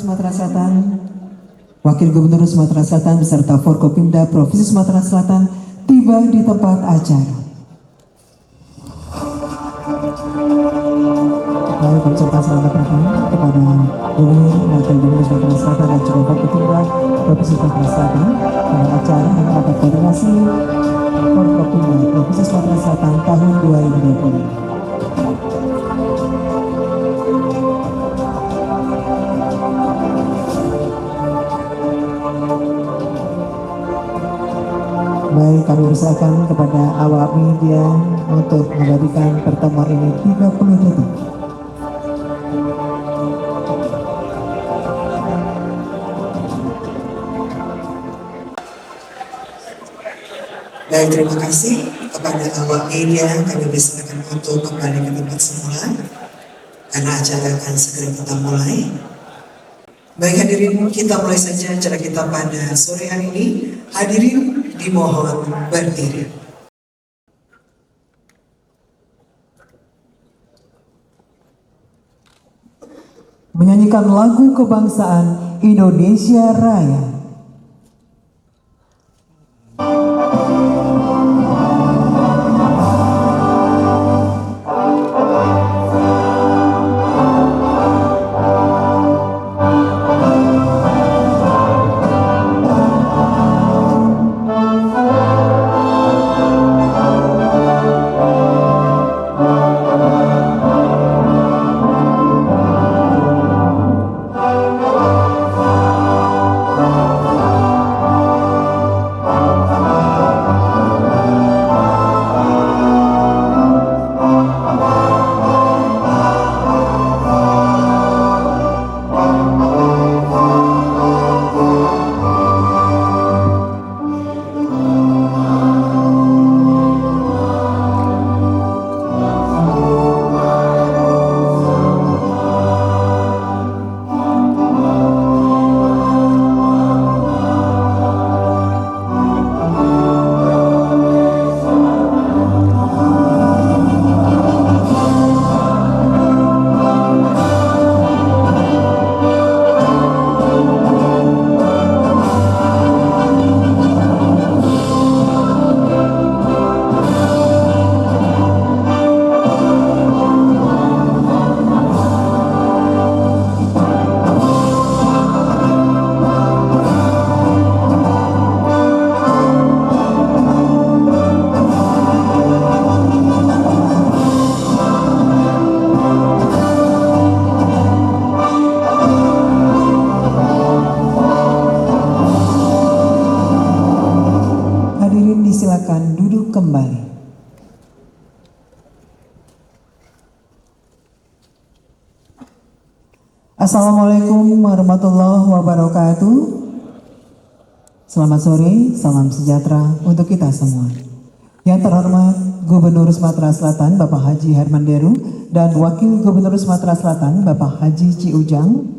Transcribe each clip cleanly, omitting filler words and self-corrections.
Sumatera Selatan, Wakil Gubernur Sumatera Selatan beserta Forkopimda Provinsi Sumatera Selatan tiba di tempat acara. Lalu mengucapkan selamat datang kepada Gubernur, Wakil Gubernur Sumatera Selatan dan juga Forkopimda Provinsi Sumatera Selatan pada acara yang rapat koordinasi Forkopimda Provinsi Sumatera Selatan tahun 2020. Baik, kami persilakan kepada awak media untuk mengabadikan pertemuan ini 30 detik. Baik, terima kasih kepada awak media. Kami persilakan untuk kembali ke tempat semula karena acara akan segera kita mulai. Baik hadirin, kita mulai saja acara kita pada sore hari ini. Hadirin dimohon berdiri. Menyanyikan lagu kebangsaan Indonesia Raya. Silakan duduk kembali. Assalamualaikum warahmatullahi wabarakatuh. Selamat sore, salam sejahtera untuk kita semua. Yang terhormat Gubernur Sumatera Selatan Bapak Haji Herman Deru dan Wakil Gubernur Sumatera Selatan Bapak Haji Ci Ujang.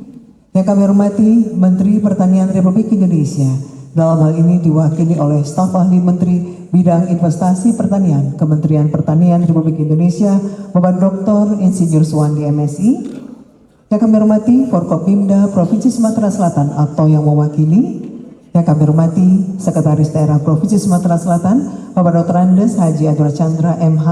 Yang kami hormati Menteri Pertanian Republik Indonesia, dalam hal ini diwakili oleh staf ahli Menteri Bidang Investasi Pertanian Kementerian Pertanian Republik Indonesia Bapak Dr. Insinyur Suwandi MSI. Yang kami hormati Forkopimda Provinsi Sumatera Selatan atau yang mewakili. Yang kami hormati Sekretaris Daerah Provinsi Sumatera Selatan Bapak Dr. Andes Haji Adura Chandra MH.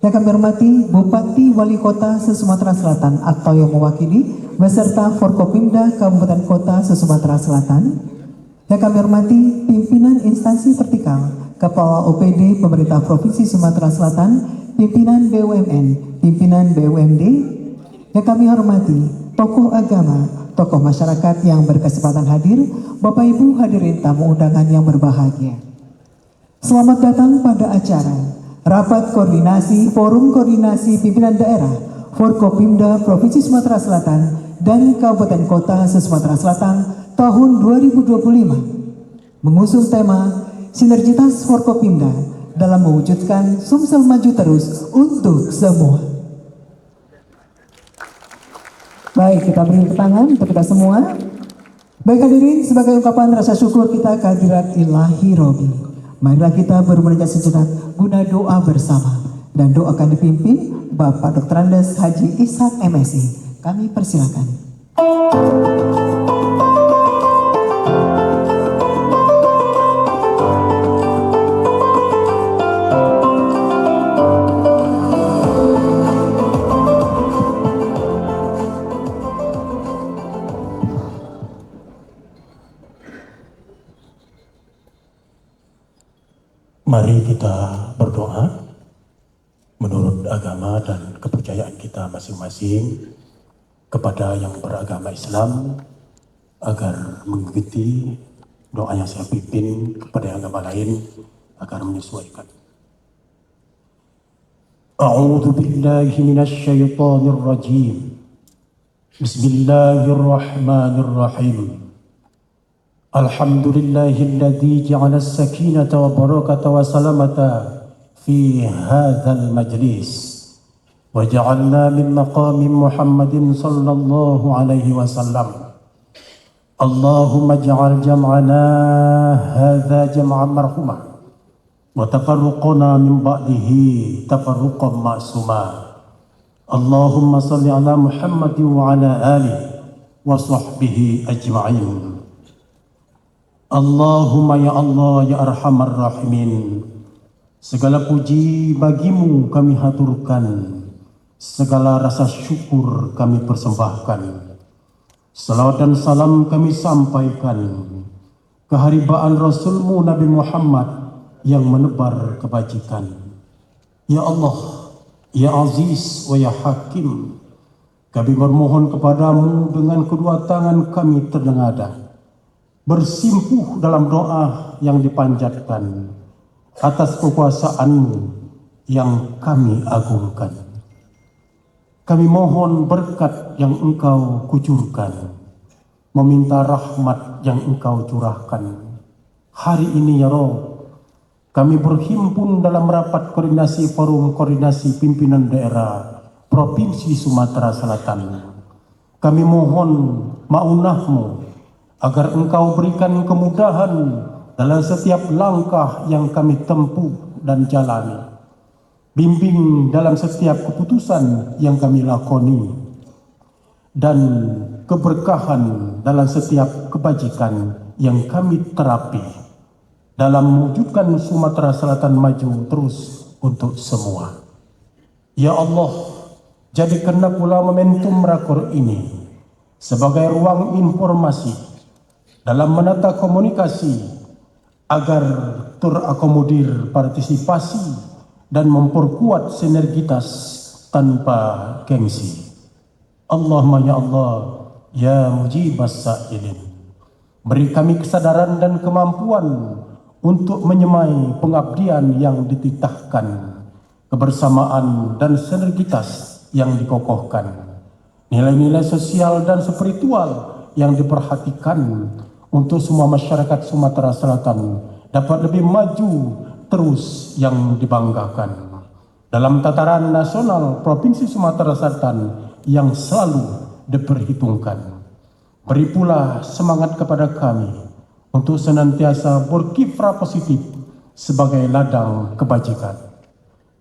Yang kami hormati Bupati Wali Kota se-Sumatera Selatan atau yang mewakili beserta Forkopimda Kabupaten Kota se-Sumatera Selatan. Yang kami hormati pimpinan instansi vertikal, Kepala OPD Pemerintah Provinsi Sumatera Selatan, pimpinan BUMN, pimpinan BUMD. Yang kami hormati tokoh agama, tokoh masyarakat yang berkesempatan hadir, Bapak Ibu hadirin tamu undangan yang berbahagia. Selamat datang pada acara Rapat Koordinasi Forum Koordinasi Pimpinan Daerah Forkopimda Provinsi Sumatera Selatan dan Kabupaten Kota se-Sumatera Selatan tahun 2025 mengusung tema Sinergitas Forkopimda dalam mewujudkan Sumsel Maju Terus untuk Semua. Baik, kita beri tangan untuk kita semua. Baik hadirin, sebagai ungkapan rasa syukur kita kehadirat Ilahi Robi, marilah kita bermunajat sejenak guna doa bersama, dan doa akan dipimpin Bapak Dr. Andes Haji Ishak MSI. Kami persilakan. Mari kita berdoa menurut agama dan kepercayaan kita masing-masing kepada yang beragama Islam agar mengikuti doa yang saya pimpin kepada yang agama lain agar menyesuaikan. A'udzu billahi minasyaitonir rajim. Bismillahirrahmanirrahim. Alhamdulillahilladzi ja'ala as-sakinata wa barakata wa salamata fi hadzal majlis wa ja'alna min maqami Muhammadin sallallahu alaihi wasallam. Allahumma ij'al jam'ana hadza jam'an marhuma wa tafarruqana min ba'dihi tafarruqan ma'suma. Allahumma salli ala Muhammadin wa ala alihi wa sahbihi ajma'in. Allahumma ya Allah ya Arhamar Rahimin, segala puji bagimu kami haturkan, segala rasa syukur kami persembahkan, salawat dan salam kami sampaikan keharibaan Rasulmu Nabi Muhammad yang menebar kebajikan. Ya Allah, ya Aziz wa ya Hakim, kami bermohon kepadamu dengan kedua tangan kami ternengadah, bersimpuh dalam doa yang dipanjatkan atas kekuasaan-Mu yang kami agungkan. Kami mohon berkat yang Engkau kucurkan, meminta rahmat yang Engkau curahkan. Hari ini ya Rabb, kami berhimpun dalam rapat koordinasi forum koordinasi pimpinan daerah Provinsi Sumatera Selatan. Kami mohon maunah-Mu agar Engkau berikan kemudahan dalam setiap langkah yang kami tempuh dan jalani. Bimbing dalam setiap keputusan yang kami lakoni, dan keberkahan dalam setiap kebajikan yang kami terapi dalam mewujudkan Sumatera Selatan maju terus untuk semua. Ya Allah, jadikanlah pula momentum rakor ini sebagai ruang informasi dalam menata komunikasi agar terakomodir partisipasi dan memperkuat sinergitas tanpa gengsi. Allahumma ya Allah, ya mujibas sa'ilin, beri kami kesadaran dan kemampuan untuk menyemai pengabdian yang dititahkan, kebersamaan dan sinergitas yang dikokohkan, nilai-nilai sosial dan spiritual yang diperhatikan untuk semua masyarakat Sumatera Selatan dapat lebih maju terus yang dibanggakan dalam tataran nasional Provinsi Sumatera Selatan yang selalu diperhitungkan. Beri pula semangat kepada kami untuk senantiasa berkiprah positif sebagai ladang kebajikan,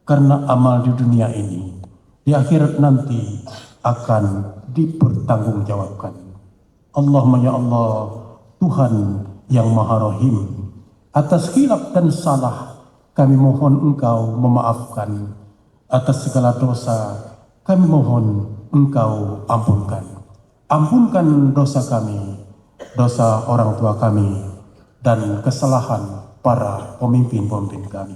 karena amal di dunia ini di akhirat nanti akan dipertanggungjawabkan. Allahumma ya Allah, Tuhan yang Maha Rahim, atas khilaf dan salah kami mohon Engkau memaafkan, atas segala dosa kami mohon Engkau ampunkan. Ampunkan dosa kami, dosa orang tua kami, dan kesalahan para pemimpin-pemimpin kami.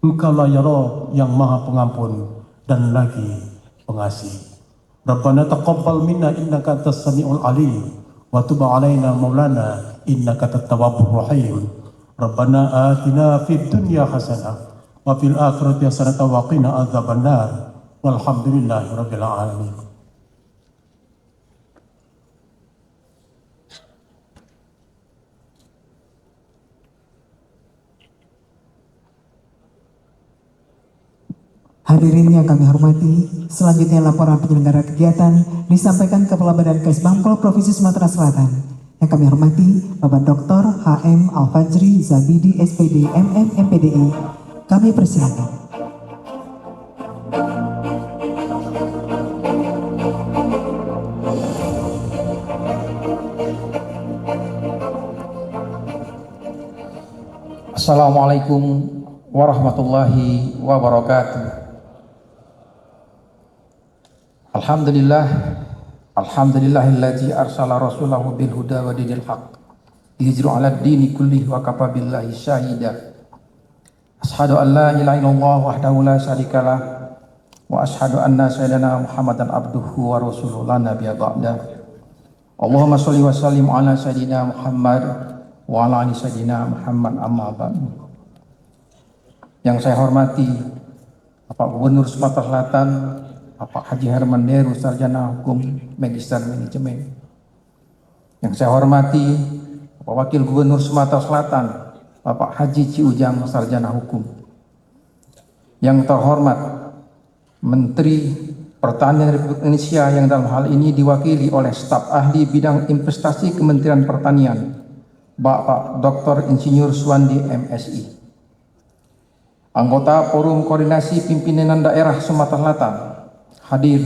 Engkaulah ya Rabb yang Maha Pengampun dan lagi Pengasih. Rabbana taqabbal minna innaka antas samiul alim wa tub alaina maulana innaka at-tawwabur rahim. Rabbana atina fid dunya hasanah wa fil akhirati hasanah wa qina adzabannar. Walhamdulillahi rabbil alamin. Hadirin yang kami hormati, selanjutnya laporan penyelenggara kegiatan disampaikan Kepala Badan Kesbangpol Provinsi Sumatera Selatan. Yang kami hormati Bapak Dr. HM Al-Fajri Zabidi SPD MM MPDI. Kami persilakan. Assalamualaikum warahmatullahi wabarakatuh. Alhamdulillahilladzi arsala rasulahu bil huda wa dinil haq liyudhhirahu 'alad dini kullihi wa kafa billahi syahida. Asyhadu an la ilaha illallah wahdahu la syarikalah wa asyhadu anna sayyidina Muhammadan abduhu wa rasuluhu la nabiyya ba'da. Allahumma sholli wa sallim ala sayyidina Muhammad wa ala ali sayyidina Muhammad amma ba'du. Yang saya hormati Bapak Gubernur Sumatera Selatan, Bapak Haji Herman Deru, Sarjana Hukum Magister Manajemen. Yang saya hormati Bapak Wakil Gubernur Sumatera Selatan, Bapak Haji Ciujang, Sarjana Hukum. Yang terhormat Menteri Pertanian Republik Indonesia yang dalam hal ini diwakili oleh staf ahli bidang investasi Kementerian Pertanian, Bapak Dr. Insinyur Suwandi MSI. Anggota Forum Koordinasi Pimpinan Daerah Sumatera Selatan, hadir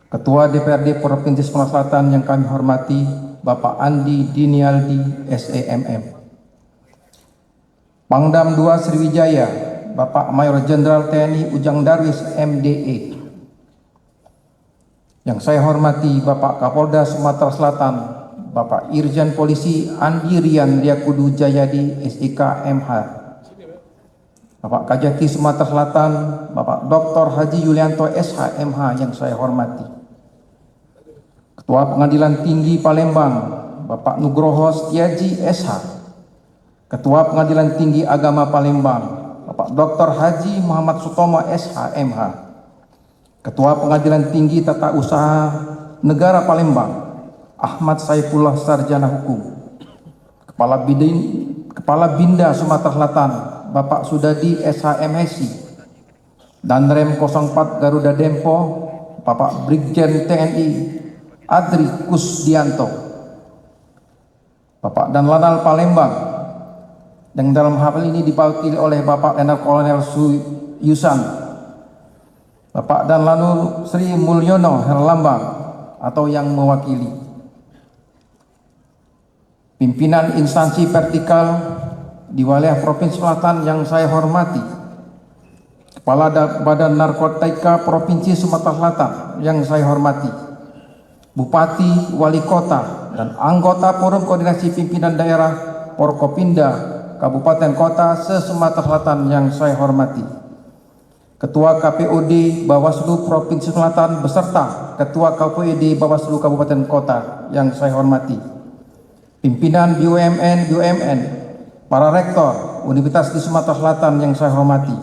Ketua DPRD Provinsi Sumatera Selatan yang kami hormati, Bapak Andi Dinialdi SEMM. Pangdam 2 Sriwijaya, Bapak Mayor Jenderal TNI Ujang Darwis MDE. Yang saya hormati Bapak Kapolda Sumatera Selatan, Bapak Irjen Polisi Andi Rian Riakudu Jayadi SIK MH. Bapak Kajati Sumatera Selatan, Bapak Dr. Haji Yulianto SH MH yang saya hormati. Ketua Pengadilan Tinggi Palembang, Bapak Nugroho Setiaji SH. Ketua Pengadilan Tinggi Agama Palembang, Bapak Dr. Haji Muhammad Sutomo SH MH. Ketua Pengadilan Tinggi Tata Usaha Negara Palembang, Ahmad Saifullah Sarjana Hukum. Kepala Binda Sumatera Selatan, Bapak Sudadi SHMSI. Danrem 04 Garuda Dempo, Bapak Brigjen TNI Adri Kusdianto. Bapak Danlanal Palembang, yang dalam hal ini diwakili oleh Bapak Letnan Kolonel Yusan. Bapak Danlanul Sri Mulyono Herlambang atau yang mewakili. Pimpinan instansi vertikal di wilayah Provinsi Selatan yang saya hormati, Kepala Badan Narkotika Provinsi Sumatera Selatan yang saya hormati, Bupati, Wali Kota, dan anggota Forum Koordinasi Pimpinan Daerah Porkopinda Kabupaten Kota se-Sumatera Selatan yang saya hormati, Ketua KPUD Bawaslu Provinsi Selatan beserta Ketua KPUD Bawaslu Kabupaten Kota yang saya hormati, pimpinan BUMN, para rektor Universitas di Sumatera Selatan yang saya hormati,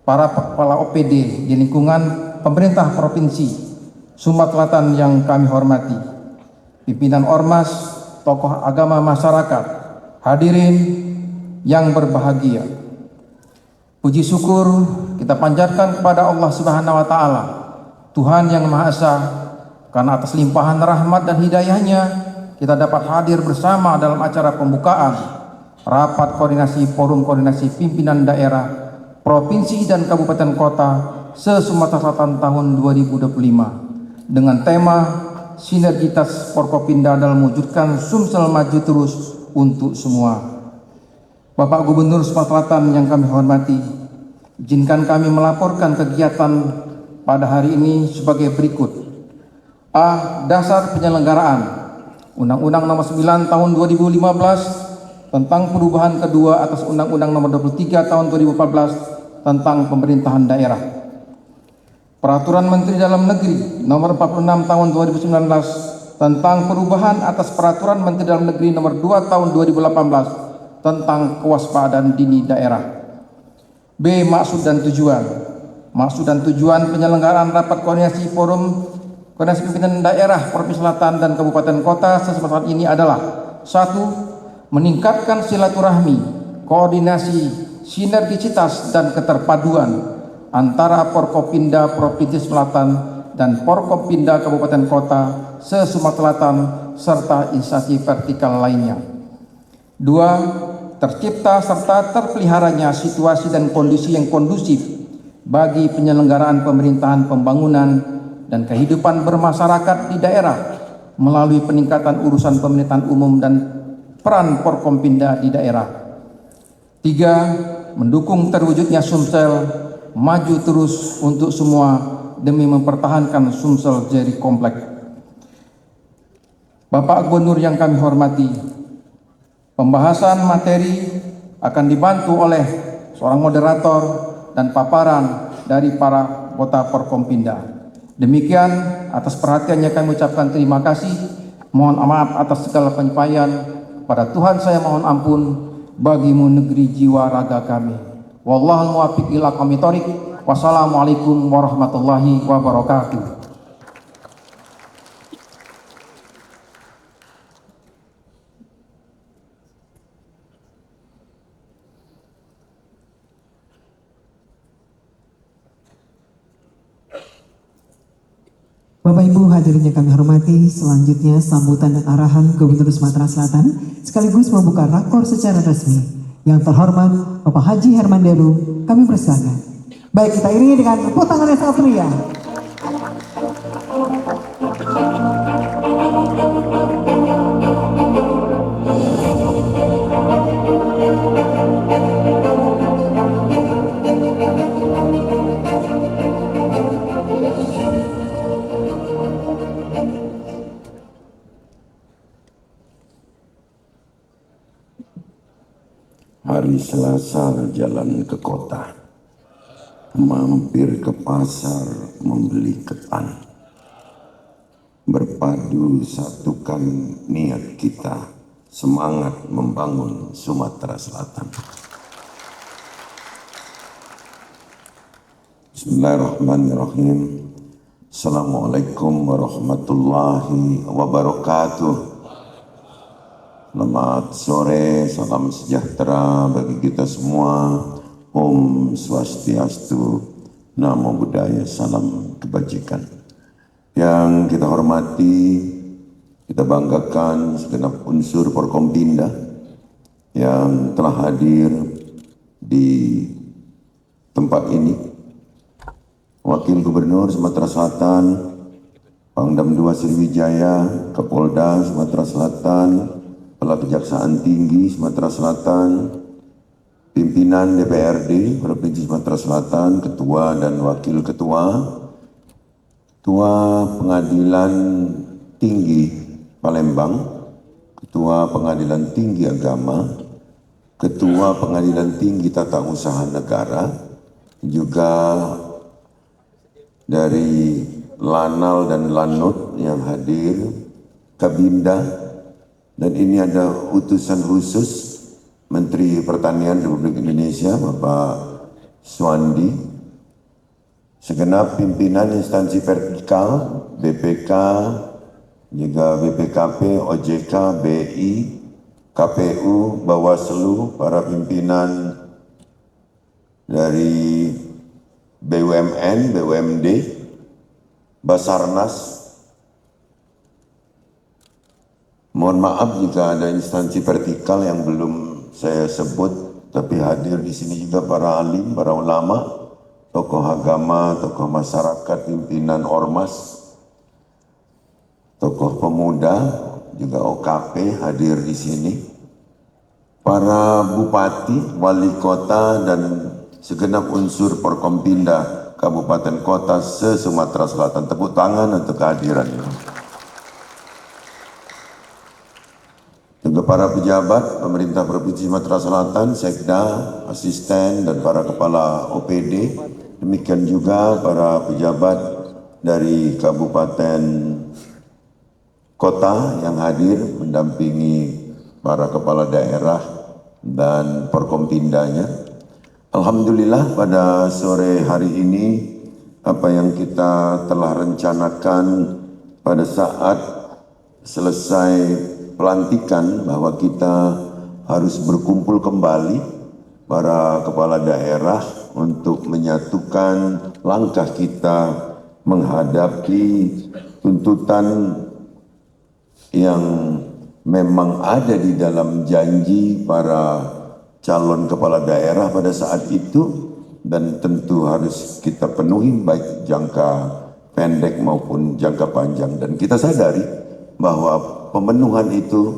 para kepala OPD di lingkungan pemerintah Provinsi Sumatera Selatan yang kami hormati, pimpinan Ormas, tokoh agama masyarakat, hadirin yang berbahagia. Puji syukur kita panjatkan kepada Allah Subhanahu wa Ta'ala, Tuhan yang Maha Esa, karena atas limpahan rahmat dan hidayahnya kita dapat hadir bersama dalam acara pembukaan Rapat Koordinasi Forum Koordinasi Pimpinan Daerah Provinsi dan Kabupaten Kota se-Sumatera Selatan tahun 2025 dengan tema Sinergitas Porkopinda dalam mewujudkan Sumsel Maju Terus untuk Semua. Bapak Gubernur Sumatera Selatan yang kami hormati, izinkan kami melaporkan kegiatan pada hari ini sebagai berikut. A. Dasar penyelenggaraan Undang-Undang Nomor 9 Tahun 2015 tentang perubahan kedua atas Undang-Undang Nomor 23 Tahun 2014 tentang pemerintahan daerah. Peraturan Menteri Dalam Negeri Nomor 46 Tahun 2019 tentang perubahan atas Peraturan Menteri Dalam Negeri Nomor 2 Tahun 2018 tentang kewaspadaan dini daerah. B. Maksud dan tujuan. Maksud dan tujuan penyelenggaraan rapat koordinasi forum koordinasi pimpinan daerah Provinsi Selatan dan Kabupaten Kota se-Sumatera Selatan ini adalah: 1. Meningkatkan silaturahmi, koordinasi, sinergisitas dan keterpaduan antara Porkopinda Provinsi Selatan dan Porkopinda Kabupaten Kota se-Sumatera Selatan serta instansi vertikal lainnya. 2. Tercipta serta terpeliharanya situasi dan kondisi yang kondusif bagi penyelenggaraan pemerintahan pembangunan dan kehidupan bermasyarakat di daerah melalui peningkatan urusan pemerintahan umum dan peran Porkopinda di daerah. 3. Mendukung terwujudnya Sumsel maju terus untuk semua demi mempertahankan Sumsel jadi komplek. Bapak Gubernur yang kami hormati, pembahasan materi akan dibantu oleh seorang moderator dan paparan dari para anggota Forkompinda. Demikian, atas perhatiannya kami ucapkan terima kasih. Mohon maaf atas segala penyampaian. Pada Tuhan saya mohon ampun bagimu negeri jiwa raga kami. Wallahul muwaffiq ila aqwamit thoriq. Wassalamualaikum warahmatullahi wabarakatuh. Bapak Ibu hadirin yang kami hormati, selanjutnya sambutan dan arahan Gubernur Sumatera Selatan sekaligus membuka rakor secara resmi. Yang terhormat Bapak Haji Herman Deru, kami persilakan. Baik, kita iringi dengan tepuk tangan yang sangat meriah. Hari Selasa jalan ke kota, mampir ke pasar membeli ketan. Berpadu satukan niat kita, semangat membangun Sumatera Selatan. Bismillahirrahmanirrahim. Assalamualaikum warahmatullahi wabarakatuh. Selamat sore, salam sejahtera bagi kita semua. Om Swastiastu, Namo Buddhaya, salam kebajikan. Yang kita hormati, kita banggakan segenap unsur Forkompinda yang telah hadir di tempat ini. Wakil Gubernur Sumatera Selatan, Pangdam II Sriwijaya, Kapolda Sumatera Selatan, Kepala Kejaksaan Tinggi Sumatera Selatan, pimpinan DPRD Provinsi Sumatera Selatan, Ketua dan Wakil Ketua, Ketua Pengadilan Tinggi Palembang, Ketua Pengadilan Tinggi Agama, Ketua Pengadilan Tinggi Tata Usaha Negara, juga dari Lanal dan Lanut yang hadir, Kabinda, dan ini ada utusan khusus Menteri Pertanian Republik Indonesia, Bapak Suwandi, segenap pimpinan instansi vertikal, BPK, juga BPKP, OJK, BI, KPU, Bawaslu, para pimpinan dari BUMN, BUMD, Basarnas. Mohon maaf jika ada instansi vertikal yang belum saya sebut, tapi hadir di sini juga para alim, para ulama, tokoh agama, tokoh masyarakat, pimpinan ormas, tokoh pemuda, juga OKP hadir di sini, para bupati, wali kota, dan segenap unsur Forkompinda kabupaten kota se-Sumatera Selatan. Tepuk tangan untuk kehadiran ini. Juga para pejabat pemerintah Provinsi Sumatera Selatan, Sekda, asisten, dan para kepala OPD. Demikian juga para pejabat dari kabupaten kota yang hadir mendampingi para kepala daerah dan Forkompindanya. Alhamdulillah pada sore hari ini apa yang kita telah rencanakan pada saat selesai pelantikan bahwa kita harus berkumpul kembali para kepala daerah untuk menyatukan langkah kita menghadapi tuntutan yang memang ada di dalam janji para calon kepala daerah pada saat itu, dan tentu harus kita penuhi baik jangka pendek maupun jangka panjang. Dan kita sadari bahwa pemenuhan itu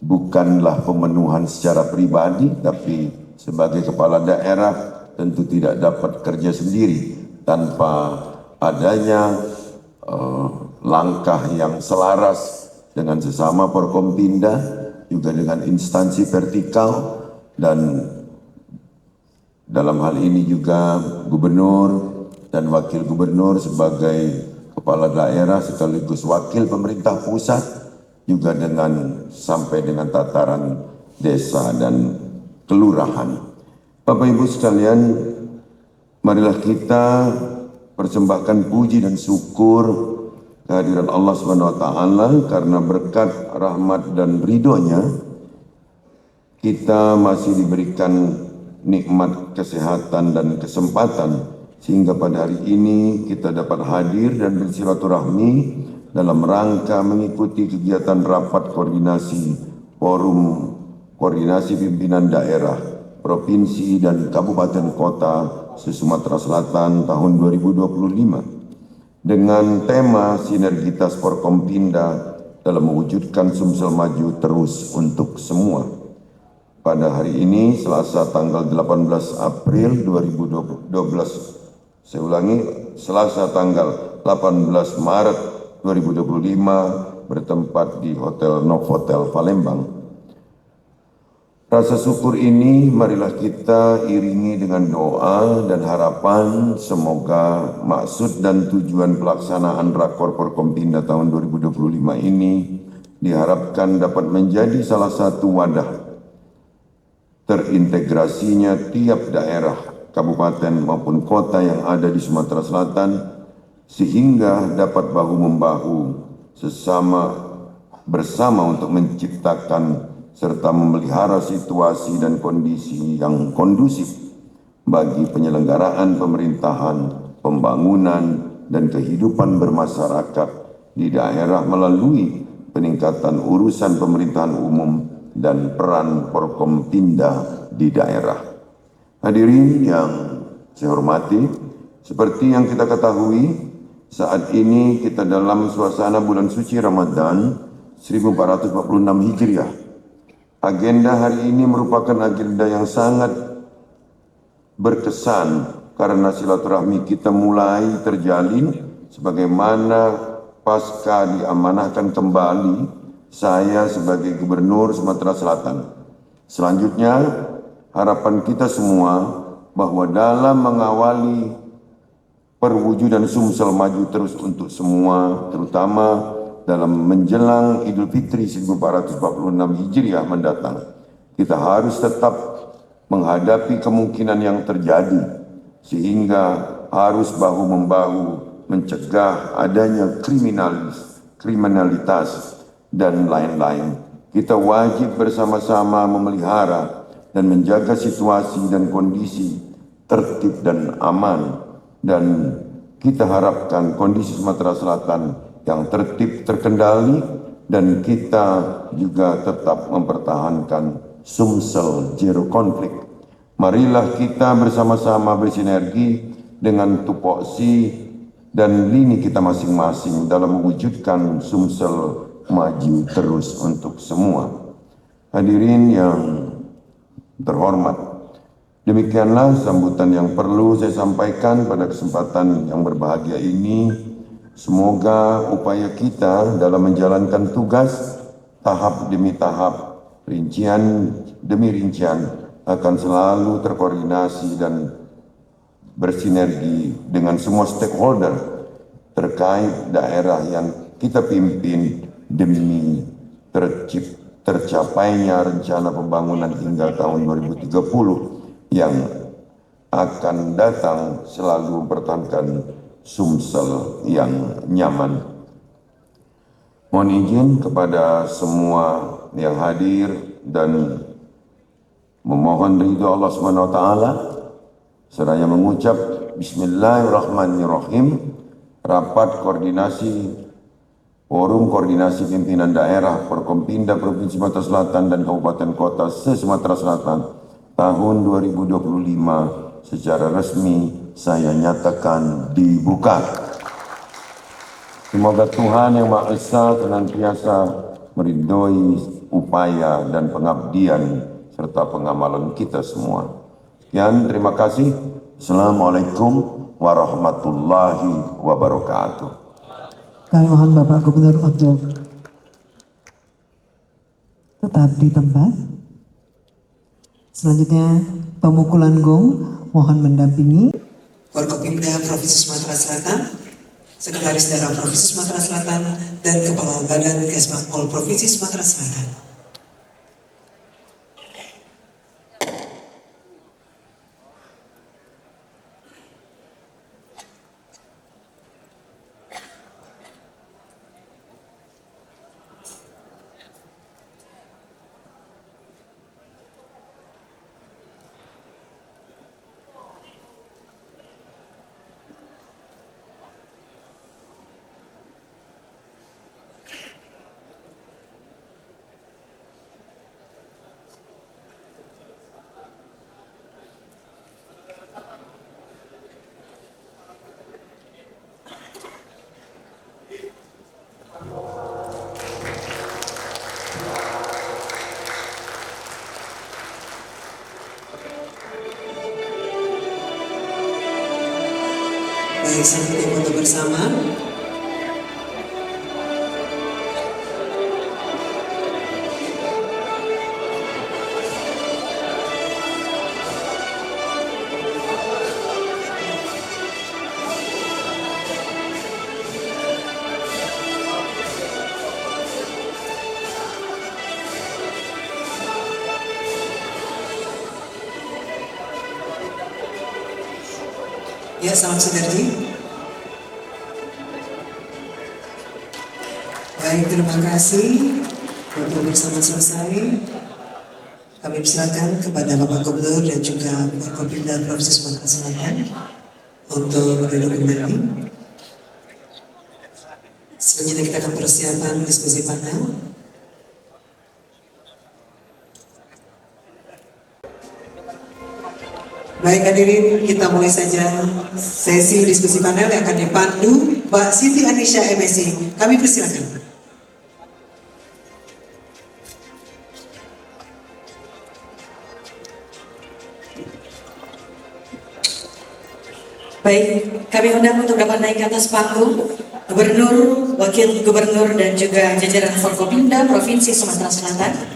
bukanlah pemenuhan secara pribadi, tapi sebagai kepala daerah tentu tidak dapat kerja sendiri tanpa adanya langkah yang selaras dengan sesama Forkompinda, juga dengan instansi vertikal, dan dalam hal ini juga gubernur dan wakil gubernur sebagai kepala daerah sekaligus wakil pemerintah pusat, juga sampai dengan tataran desa dan kelurahan. Bapak Ibu sekalian, marilah kita persembahkan puji dan syukur kehadiran Allah SWT karena berkat rahmat dan ridhonya kita masih diberikan nikmat kesehatan dan kesempatan sehingga pada hari ini kita dapat hadir dan bersilaturahmi dalam rangka mengikuti kegiatan rapat koordinasi forum koordinasi pimpinan daerah, provinsi dan kabupaten kota se-Sumatera Selatan tahun 2025 dengan tema sinergitas Forkompinda dalam mewujudkan Sumsel maju terus untuk semua. Pada hari ini Selasa tanggal 18 April 2012, saya ulangi, Selasa tanggal 18 Maret 2025 bertempat di Hotel Novotel Palembang. Rasa syukur ini marilah kita iringi dengan doa dan harapan semoga maksud dan tujuan pelaksanaan Rakor Forkompinda tahun 2025 ini diharapkan dapat menjadi salah satu wadah terintegrasinya tiap daerah, kabupaten maupun kota yang ada di Sumatera Selatan sehingga dapat bahu-membahu bersama untuk menciptakan serta memelihara situasi dan kondisi yang kondusif bagi penyelenggaraan pemerintahan, pembangunan, dan kehidupan bermasyarakat di daerah melalui peningkatan urusan pemerintahan umum dan peran Forkompinda di daerah. Hadirin yang saya hormati, seperti yang kita ketahui, saat ini kita dalam suasana bulan suci Ramadan 1446 Hijriah. Agenda hari ini merupakan agenda yang sangat berkesan karena silaturahmi kita mulai terjalin sebagaimana pasca diamanahkan kembali saya sebagai Gubernur Sumatera Selatan. Selanjutnya, harapan kita semua bahwa dalam mengawali perwujudan Sumsel maju terus untuk semua, terutama dalam menjelang Idul Fitri 1446 Hijriah mendatang, kita harus tetap menghadapi kemungkinan yang terjadi, sehingga harus bahu-membahu mencegah adanya kriminalitas dan lain-lain. Kita wajib bersama-sama memelihara dan menjaga situasi dan kondisi tertib dan aman, dan kita harapkan kondisi Sumatera Selatan yang tertib, terkendali, dan kita juga tetap mempertahankan Sumsel zero konflik. Marilah kita bersama-sama bersinergi dengan tupoksi dan lini kita masing-masing dalam mewujudkan Sumsel maju terus untuk semua. Hadirin yang terhormat, demikianlah sambutan yang perlu saya sampaikan pada kesempatan yang berbahagia ini. Semoga upaya kita dalam menjalankan tugas tahap demi tahap, rincian demi rincian akan selalu terkoordinasi dan bersinergi dengan semua stakeholder terkait daerah yang kita pimpin demi tercapainya rencana pembangunan hingga tahun 2030 yang akan datang selalu mempertahankan Sumsel yang nyaman. Mohon izin kepada semua yang hadir dan memohon ridho Allah SWT seraya mengucap Bismillahirrahmanirrahim. Rapat koordinasi Forum Koordinasi Pimpinan Daerah Forkompinda Provinsi Sumatera Selatan dan Kabupaten Kota se-Sumatera Selatan tahun 2025 secara resmi saya nyatakan dibuka. Semoga Tuhan Yang Maha Esa senantiasa meridhoi upaya dan pengabdian serta pengamalan kita semua. Sekian, terima kasih. Assalamualaikum warahmatullahi wabarakatuh. Kami mohon Bapak Gubernur untuk tetap di tempat. Selanjutnya pemukulan gong mohon mendampingi. Forkopimda Provinsi Sumatera Selatan, Sekretaris Daerah Provinsi Sumatera Selatan, dan Kepala Badan Kesbangpol Provinsi Sumatera Selatan. Baik, selanjutnya foto bersama. Ya, salam sinergi. Baik, terima kasih. Foto bersama selesai. Kami persilakan kepada Bapak Gubernur dan juga Forkopimda Provinsi Sumatera Selatan untuk duduk kembali. Selanjutnya kita akan persiapan diskusi panel. Baik hadirin, kita mulai saja sesi diskusi panel yang akan dipandu Mbak Siti Anisha MSI. Kami persilakan. Baik, kami undang untuk dapat naik ke atas panggung Gubernur, Wakil Gubernur dan juga jajaran Forkopimda Provinsi Sumatera Selatan.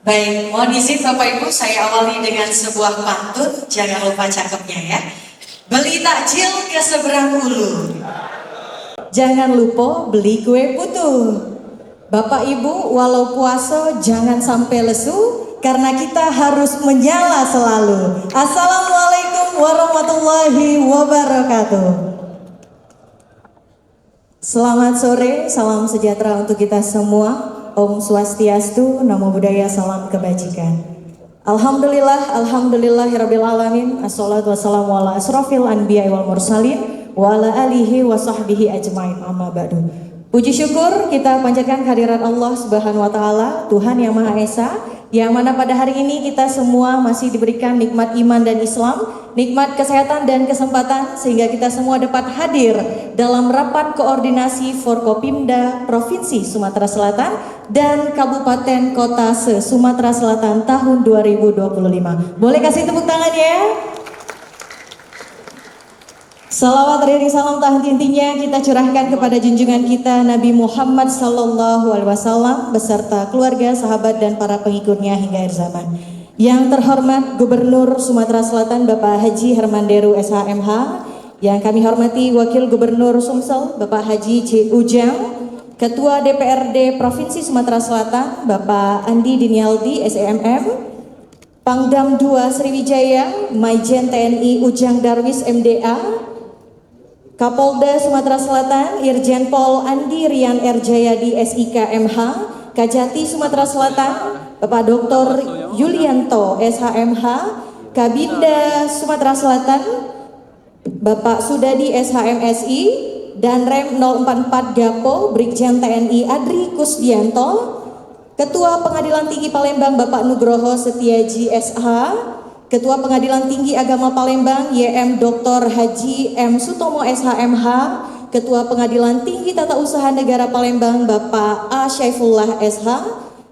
Baik, mohon izin Bapak Ibu, saya awali dengan sebuah pantun, jangan lupa cakepnya ya. Beli takjil ke seberang ulu, jangan lupa beli kue putu. Bapak Ibu, walau puasa jangan sampai lesu, karena kita harus menyala selalu. Assalamualaikum warahmatullahi wabarakatuh. Selamat sore, salam sejahtera untuk kita semua. Om Swastiastu, Namo Buddhaya, salam kebajikan. Alhamdulillahirabbil alamin. Assalatu wassalamu ala asrofil anbiya wal mursalin wa ala alihi wa sahbihi ajmain. Amma ba'du. Puji syukur kita panjatkan kehadirat Allah Subhanahu wa taala, Tuhan yang Maha Esa, yang mana pada hari ini kita semua masih diberikan nikmat iman dan Islam, nikmat kesehatan dan kesempatan, sehingga kita semua dapat hadir dalam rapat koordinasi Forkopimda Provinsi Sumatera Selatan dan Kabupaten Kota se-Sumatera Selatan tahun 2025. Boleh kasih tepuk tangan ya? Salawat dari salam tak henti-hentinya kita curahkan kepada junjungan kita Nabi Muhammad Sallallahu Alaihi Wasallam beserta keluarga, sahabat dan para pengikutnya hingga akhir zaman. Yang terhormat Gubernur Sumatera Selatan Bapak Haji Hermanderu SHMH, Yang kami hormati Wakil Gubernur Sumsel Bapak Haji C. Ujang, Ketua DPRD Provinsi Sumatera Selatan Bapak Andi Dinialdi SEMM, Pangdam 2 Sriwijaya Maijen TNI Ujang Darwis MDA, Kapolda Sumatera Selatan Irjen Pol Andi Rian R. Jayadi SIK MH, Kajati Sumatera Selatan Bapak Dr. Yulianto SHMH, Kabinda Sumatera Selatan Bapak Sudadi SHMSI, dan Rem 044 Gapo Brigjen TNI Adri Kusdianto, Ketua Pengadilan Tinggi Palembang Bapak Nugroho Setiaji SH, Ketua Pengadilan Tinggi Agama Palembang YM Dr. Haji M. Sutomo SHMH, Ketua Pengadilan Tinggi Tata Usaha Negara Palembang Bapak A. Syaifullah SH,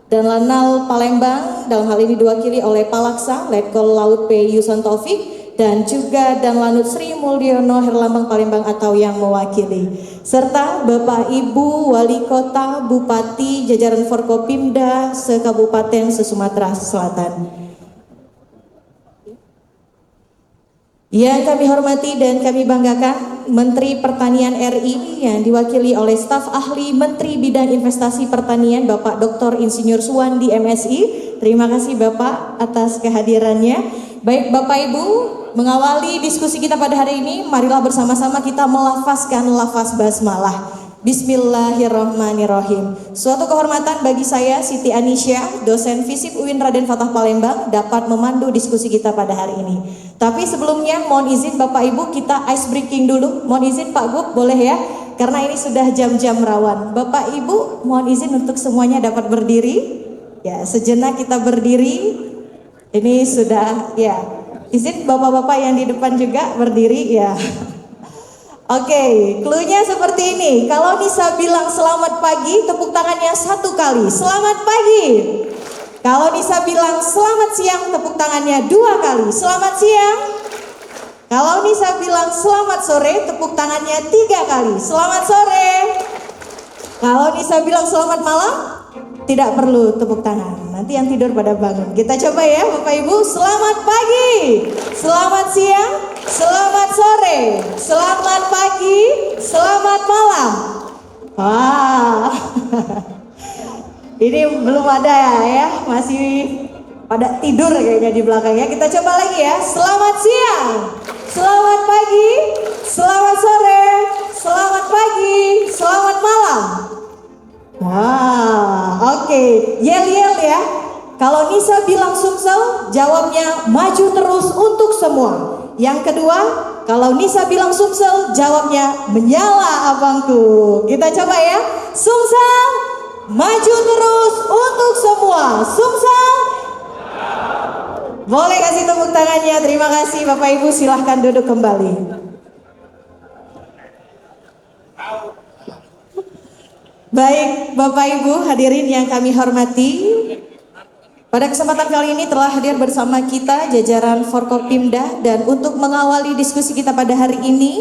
dan Lanal Palembang dalam hal ini diwakili oleh Palaksa Letkol Laut P. Yuson Taufik, dan juga dan Lanut Sri Mulyono Herlambang Palembang atau yang mewakili, serta Bapak Ibu Wali Kota, Bupati, jajaran Forkopimda se-Kabupaten se-Sumatera Selatan. Yang kami hormati dan kami banggakan Menteri Pertanian RI yang diwakili oleh staf ahli Menteri Bidang Investasi Pertanian Bapak Dr. Insinyur Suwandi MSI. Terima kasih Bapak atas kehadirannya. Baik Bapak Ibu, mengawali diskusi kita pada hari ini, marilah bersama-sama kita melafazkan lafaz basmalah. Bismillahirrahmanirrahim. Suatu kehormatan bagi saya Siti Anisya, dosen Fisip UIN Raden Fatah Palembang, dapat memandu diskusi kita pada hari ini. Tapi sebelumnya mohon izin Bapak Ibu kita ice breaking dulu. Mohon izin Pak Gub, boleh ya? Karena ini sudah jam-jam rawan. Bapak Ibu mohon izin untuk semuanya dapat berdiri. Ya, sejenak kita berdiri. Ini sudah ya. Izin Bapak-bapak yang di depan juga berdiri ya. Oke, cluenya seperti ini. Kalau Nisa bilang selamat pagi, tepuk tangannya 1 kali. Selamat pagi. Kalau Nisa bilang selamat siang, tepuk tangannya 2 kali. Selamat siang. Kalau Nisa bilang selamat sore, tepuk tangannya 3 kali. Selamat sore. Kalau Nisa bilang selamat malam, tidak perlu tepuk tangan. Nanti yang tidur pada bangun. Kita coba ya Bapak Ibu. Selamat pagi. Selamat siang. Selamat sore. Selamat pagi. Selamat malam. Wah. Ini belum ada ya. Masih pada tidur kayaknya di belakangnya. Kita coba lagi ya. Selamat siang. Selamat pagi. Selamat sore. Selamat pagi. Selamat malam. Wah, oke. Yel-yel ya. Kalau Nisa bilang Sumsel, jawabnya maju terus untuk semua. Yang kedua, kalau Nisa bilang Sumsel, jawabnya menyala abangku. Kita coba ya. Sumsel, maju terus untuk semua. Sumsel. Boleh kasih tepuk tangannya. Terima kasih Bapak Ibu, silahkan duduk kembali. Baik Bapak Ibu hadirin yang kami hormati, pada kesempatan kali ini telah hadir bersama kita jajaran Forkopimda, dan untuk mengawali diskusi kita pada hari ini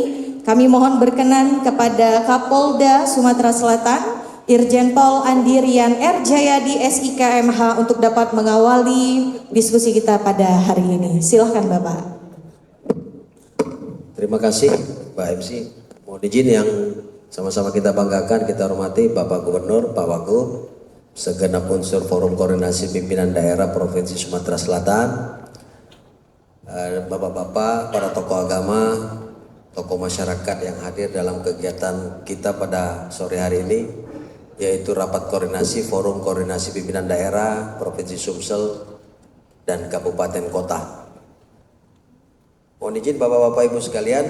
kami mohon berkenan kepada Kapolda Sumatera Selatan Irjen Pol Andi Rian R. Jayadi SIK MH untuk dapat mengawali diskusi kita pada hari ini. Silahkan Bapak. Terima kasih Pak MC. Mohon izin yang sama-sama kita banggakan, kita hormati Bapak Gubernur, Pak Wagub, segenap unsur Forum Koordinasi Pimpinan Daerah Provinsi Sumatera Selatan, Bapak-bapak, para tokoh agama, tokoh masyarakat yang hadir dalam kegiatan kita pada sore hari ini, yaitu Rapat Koordinasi Forum Koordinasi Pimpinan Daerah Provinsi Sumsel dan Kabupaten Kota. Mohon izin Bapak-bapak Ibu sekalian,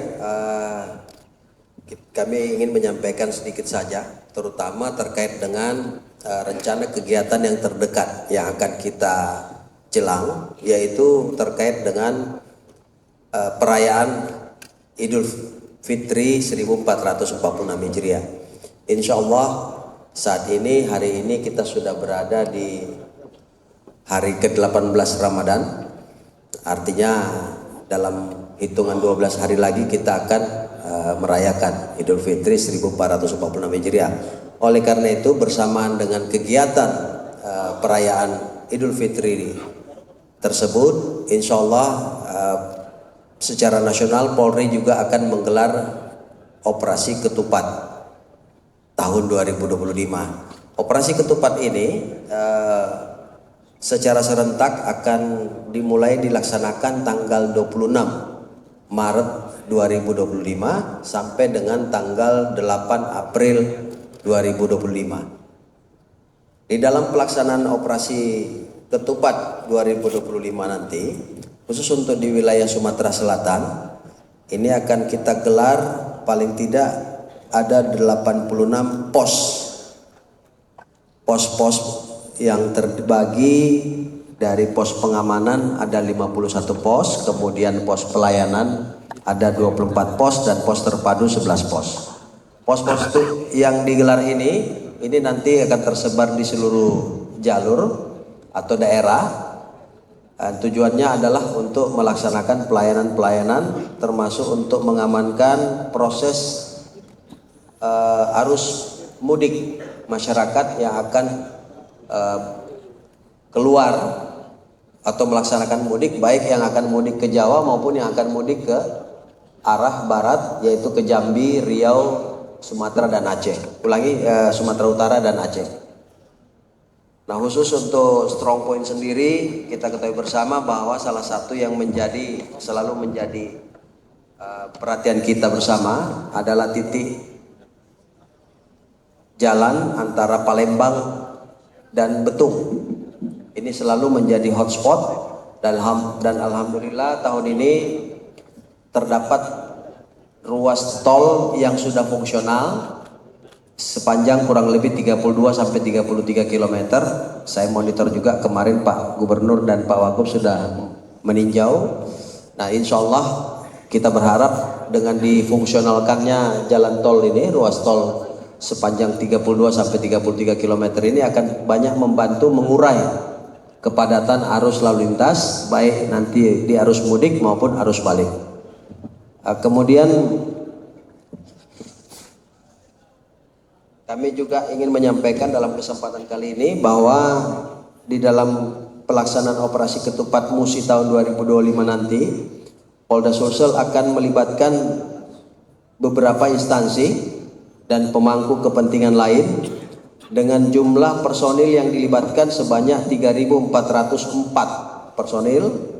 kami ingin menyampaikan sedikit saja, terutama terkait dengan rencana kegiatan yang terdekat yang akan kita jelang, yaitu terkait dengan perayaan Idul Fitri 1446 Hijriah. Insya Allah saat ini, hari ini kita sudah berada di hari ke-18 Ramadan, artinya dalam hitungan 12 hari lagi kita akan merayakan Idul Fitri 1446 Hijriah. Oleh karena itu bersamaan dengan kegiatan perayaan Idul Fitri tersebut, insya Allah secara nasional Polri juga akan menggelar operasi ketupat tahun 2025. Operasi ketupat ini secara serentak akan dimulai dilaksanakan tanggal 26 Maret 2025 sampai dengan tanggal 8 April 2025. Di dalam pelaksanaan operasi ketupat 2025 nanti, khusus untuk di wilayah Sumatera Selatan, ini akan kita gelar paling tidak ada 86 pos-pos yang terbagi dari pos pengamanan ada 51 pos, kemudian pos pelayanan ada 24 pos dan pos terpadu 11 pos. Pos-pos yang digelar ini nanti akan tersebar di seluruh jalur atau daerah. Tujuannya adalah untuk melaksanakan pelayanan-pelayanan termasuk untuk mengamankan proses arus mudik masyarakat yang akan keluar atau melaksanakan mudik, baik yang akan mudik ke Jawa maupun yang akan mudik ke arah barat, yaitu ke Jambi, Riau, Sumatera dan Aceh. Sumatera Utara dan Aceh. Nah, khusus untuk strong point sendiri, kita ketahui bersama bahwa salah satu yang selalu menjadi perhatian kita bersama adalah titik jalan antara Palembang dan Betung. Ini selalu menjadi hotspot dan alhamdulillah tahun ini terdapat ruas tol yang sudah fungsional sepanjang kurang lebih 32 sampai 33 km. Saya monitor juga kemarin Pak Gubernur dan Pak Wagub sudah meninjau. Nah, insya Allah kita berharap dengan difungsionalkannya jalan tol ini, ruas tol sepanjang 32 sampai 33 km ini akan banyak membantu mengurai kepadatan arus lalu lintas, baik nanti di arus mudik maupun arus balik. Kemudian kami juga ingin menyampaikan dalam kesempatan kali ini bahwa di dalam pelaksanaan operasi ketupat Musi tahun 2025 nanti, Polda Sulsel akan melibatkan beberapa instansi dan pemangku kepentingan lain dengan jumlah personil yang dilibatkan sebanyak 3.404 personil.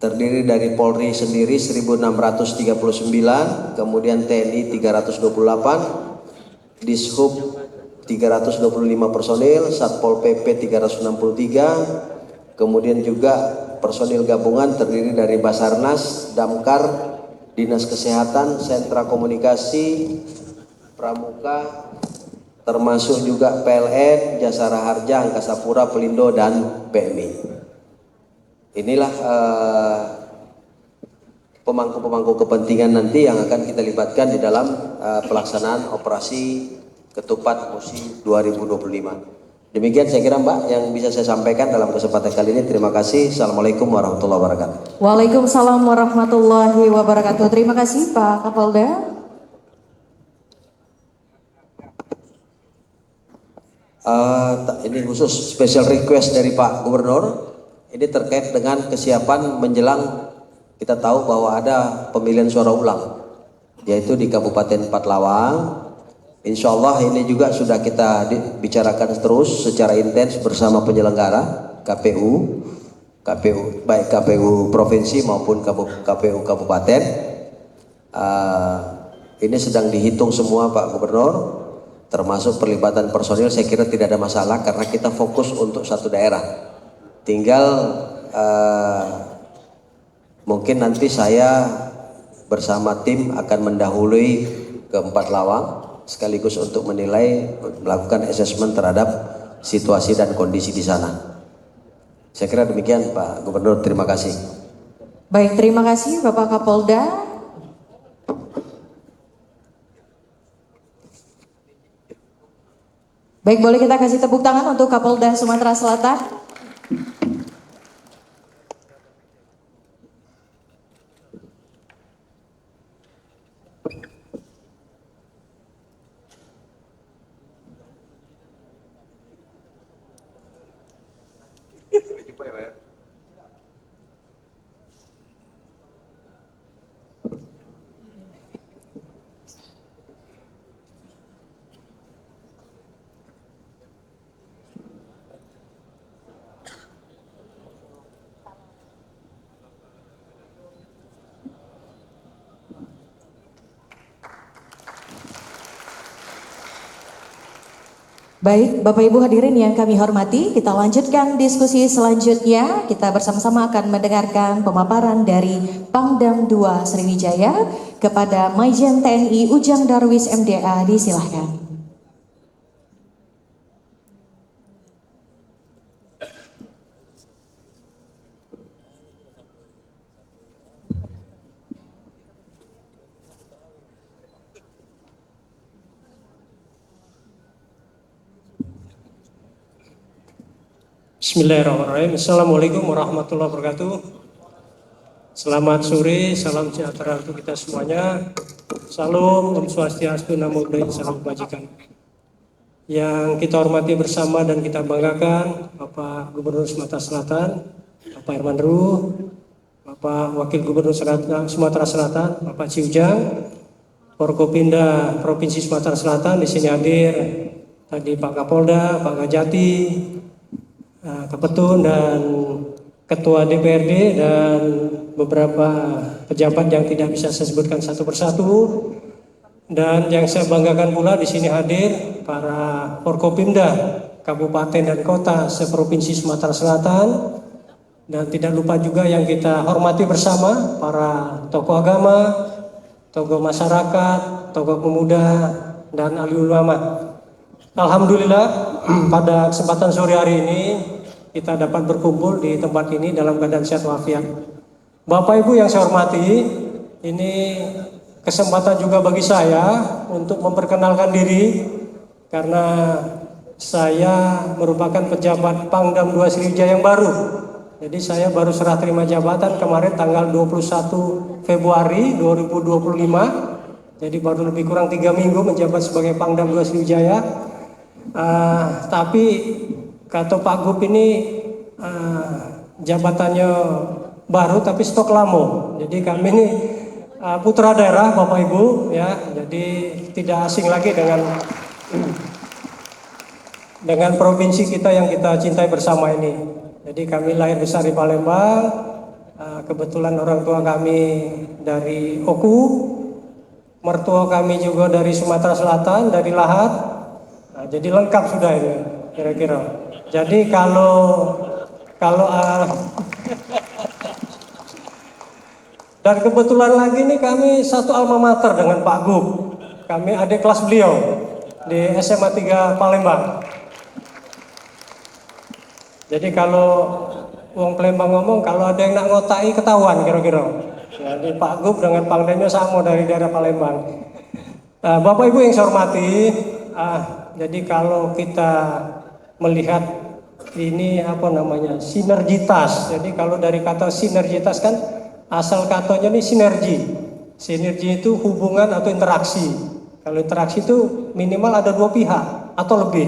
Terdiri dari Polri sendiri 1.639, kemudian TNI 328, Dishub 325 personil, Satpol PP 363, kemudian juga personil gabungan terdiri dari Basarnas, Damkar, Dinas Kesehatan, Sentra Komunikasi, Pramuka, termasuk juga PLN, Jasara Harja, Angkasa Pura, Pelindo, dan PMI. Inilah pemangku-pemangku kepentingan nanti yang akan kita libatkan di dalam pelaksanaan operasi ketupat Musi 2025. Demikian saya kira Mbak yang bisa saya sampaikan dalam kesempatan kali ini. Terima kasih. Assalamualaikum warahmatullahi wabarakatuh. Waalaikumsalam warahmatullahi wabarakatuh. Terima kasih Pak Kapolda. Ini khusus special request dari Pak Gubernur. Ini terkait dengan kesiapan menjelang kita tahu bahwa ada pemilihan suara ulang, yaitu di Kabupaten Pathlawang. Insya Allah ini juga sudah kita bicarakan terus secara intens bersama penyelenggara KPU baik KPU provinsi maupun KPU kabupaten. Ini sedang dihitung semua Pak Gubernur, termasuk perlibatan personil. Saya kira tidak ada masalah karena kita fokus untuk satu daerah. Tinggal mungkin nanti saya bersama tim akan mendahului ke Pathlawang sekaligus untuk melakukan assessment terhadap situasi dan kondisi di sana. Saya kira demikian Pak Gubernur, terima kasih. Baik, terima kasih Bapak Kapolda. Baik, boleh kita kasih tepuk tangan untuk Kapolda Sumatera Selatan. Baik, Bapak Ibu hadirin yang kami hormati, kita lanjutkan diskusi selanjutnya. Kita bersama-sama akan mendengarkan pemaparan dari Pangdam 2 Sriwijaya kepada Majen TNI Ujang Darwis MDA. Disilahkan. Bismillahirrahmanirrahim. Assalamualaikum warahmatullahi wabarakatuh. Selamat sore, salam sejahtera untuk kita semuanya. Salam, Om Swastiastu, Namo Buddhaya, salam kebajikan. Yang kita hormati bersama dan kita banggakan, Bapak Gubernur Sumatera Selatan, Bapak Herman Ruh, Bapak Wakil Gubernur Sumatera Selatan, Bapak Ciujang, Forkopimda Provinsi Sumatera Selatan di sini hadir. Tadi Pak Kapolda, Pak Kajati, Kepetun dan Ketua DPRD dan beberapa pejabat yang tidak bisa saya sebutkan satu persatu. Dan yang saya banggakan pula di sini hadir para Forkopimda Kabupaten dan Kota seprovinsi Sumatera Selatan, dan tidak lupa juga yang kita hormati bersama para tokoh agama, tokoh masyarakat, tokoh pemuda dan ahli ulama. Alhamdulillah pada kesempatan sore hari ini kita dapat berkumpul di tempat ini dalam keadaan sehat walafiat. Bapak Ibu yang saya hormati, ini kesempatan juga bagi saya untuk memperkenalkan diri karena saya merupakan pejabat Pangdam 2 Sriwijaya yang baru. Jadi saya baru serah terima jabatan kemarin tanggal 21 Februari 2025. Jadi baru lebih kurang 3 minggu menjabat sebagai Pangdam 2 Sriwijaya. Tapi kata Pak Gub ini jabatannya baru tapi stok lama. Jadi kami ini putra daerah Bapak Ibu ya. Jadi tidak asing lagi dengan provinsi kita yang kita cintai bersama ini. Jadi kami lahir besar di Palembang. Kebetulan orang tua kami dari Oku, mertua kami juga dari Sumatera Selatan, dari Lahat. Nah, jadi lengkap sudah ini kira-kira. Jadi kalau dan kebetulan lagi nih kami satu alma mater dengan Pak Gub. Kami adik kelas beliau di SMA 3 Palembang. Jadi kalau wong Palembang ngomong, kalau ada yang nak ngotai ketahuan kira-kira. Jadi Pak Gub dengan Pangdamnya sama dari daerah Palembang. Bapak Ibu yang saya hormati, jadi kalau kita melihat ini sinergitas. Jadi kalau dari kata sinergitas kan asal katanya ini sinergi. Sinergi itu hubungan atau interaksi. Kalau interaksi itu minimal ada dua pihak atau lebih.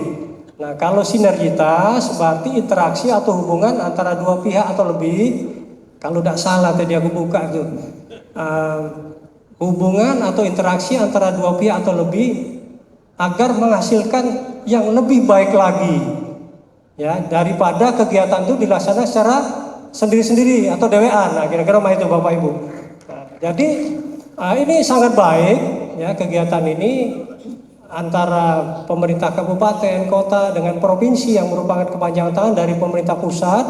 Nah kalau sinergitas berarti interaksi atau hubungan antara dua pihak atau lebih. Kalau tidak salah tadi aku buka tuh hubungan atau interaksi antara dua pihak atau lebih agar menghasilkan yang lebih baik lagi ya daripada kegiatan itu dilaksanakan secara sendiri-sendiri atau dewean. Nah kira-kira itu Bapak Ibu. Nah, jadi ini sangat baik ya kegiatan ini antara pemerintah kabupaten, kota dengan provinsi yang merupakan kepanjangan tangan dari pemerintah pusat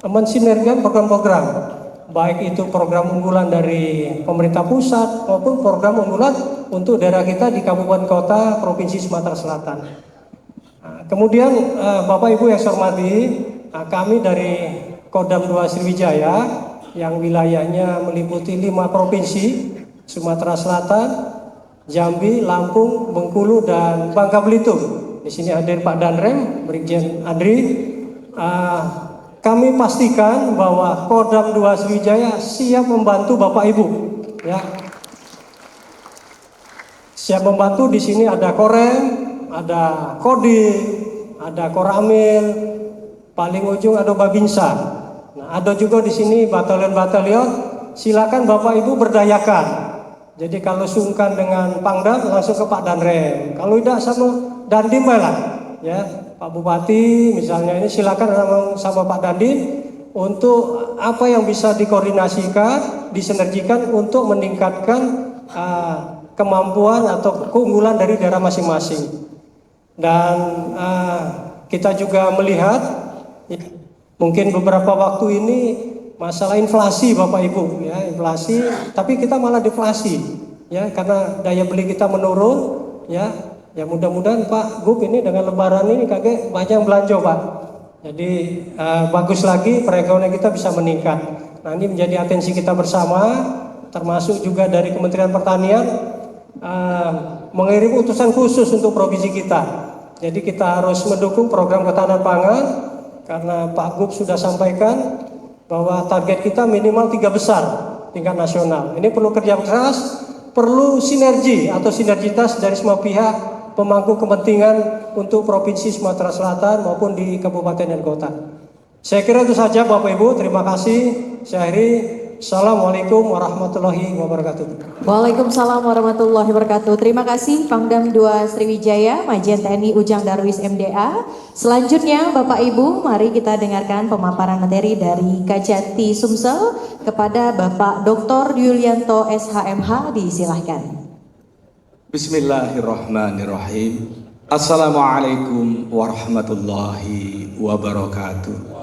mensinergikan program-program, baik itu program unggulan dari pemerintah pusat maupun program unggulan untuk daerah kita di kabupaten kota provinsi Sumatera Selatan. Nah, kemudian Bapak Ibu yang saya hormati, kami dari Kodam 2 Sriwijaya yang wilayahnya meliputi 5 provinsi, Sumatera Selatan, Jambi, Lampung, Bengkulu, dan Bangka Belitung. Di sini hadir Pak Danrem, Brigjen Adri. Kami pastikan bahwa Kodam 2 Sriwijaya siap membantu Bapak Ibu, ya. Siap membantu. Di sini ada Korem, ada Kodim, ada Koramil, paling ujung ada Babinsa. Nah, ada juga di sini batalion-batalion. Silakan Bapak Ibu berdayakan. Jadi kalau sungkan dengan Pangdam langsung ke Pak Danrem. Kalau tidak sama Dandim lah, ya. Pak Bupati misalnya ini silakan sama Pak Dandim untuk apa yang bisa dikoordinasikan, disinergikan untuk meningkatkan kemampuan atau keunggulan dari daerah masing-masing. Dan kita juga melihat ya, mungkin beberapa waktu ini masalah inflasi Bapak Ibu ya, inflasi, tapi kita malah deflasi ya, karena daya beli kita menurun ya. Ya mudah-mudahan Pak Gub ini dengan lebaran ini kakek banyak yang belanja Pak. Jadi bagus lagi perekonomian kita bisa meningkat. Nah ini menjadi atensi kita bersama, termasuk juga dari Kementerian Pertanian mengirim utusan khusus untuk provinsi kita. Jadi kita harus mendukung program ketahanan pangan karena Pak Gub sudah sampaikan bahwa target kita minimal 3 besar tingkat nasional. Ini perlu kerja keras, perlu sinergi atau sinergitas dari semua pihak pemangku kepentingan untuk Provinsi Sumatera Selatan maupun di kabupaten dan kota. Saya kira itu saja Bapak Ibu, terima kasih. Saya akhiri. Assalamualaikum warahmatullahi wabarakatuh. Waalaikumsalam warahmatullahi wabarakatuh. Terima kasih Pangdam 2 Sriwijaya, Majen TNI Ujang Darwis MDA. Selanjutnya Bapak Ibu, mari kita dengarkan pemaparan materi dari Kajati Sumsel kepada Bapak Dr. Yulianto SHMH, disilahkan. Bismillahirrahmanirrahim. Assalamualaikum warahmatullahi wabarakatuh.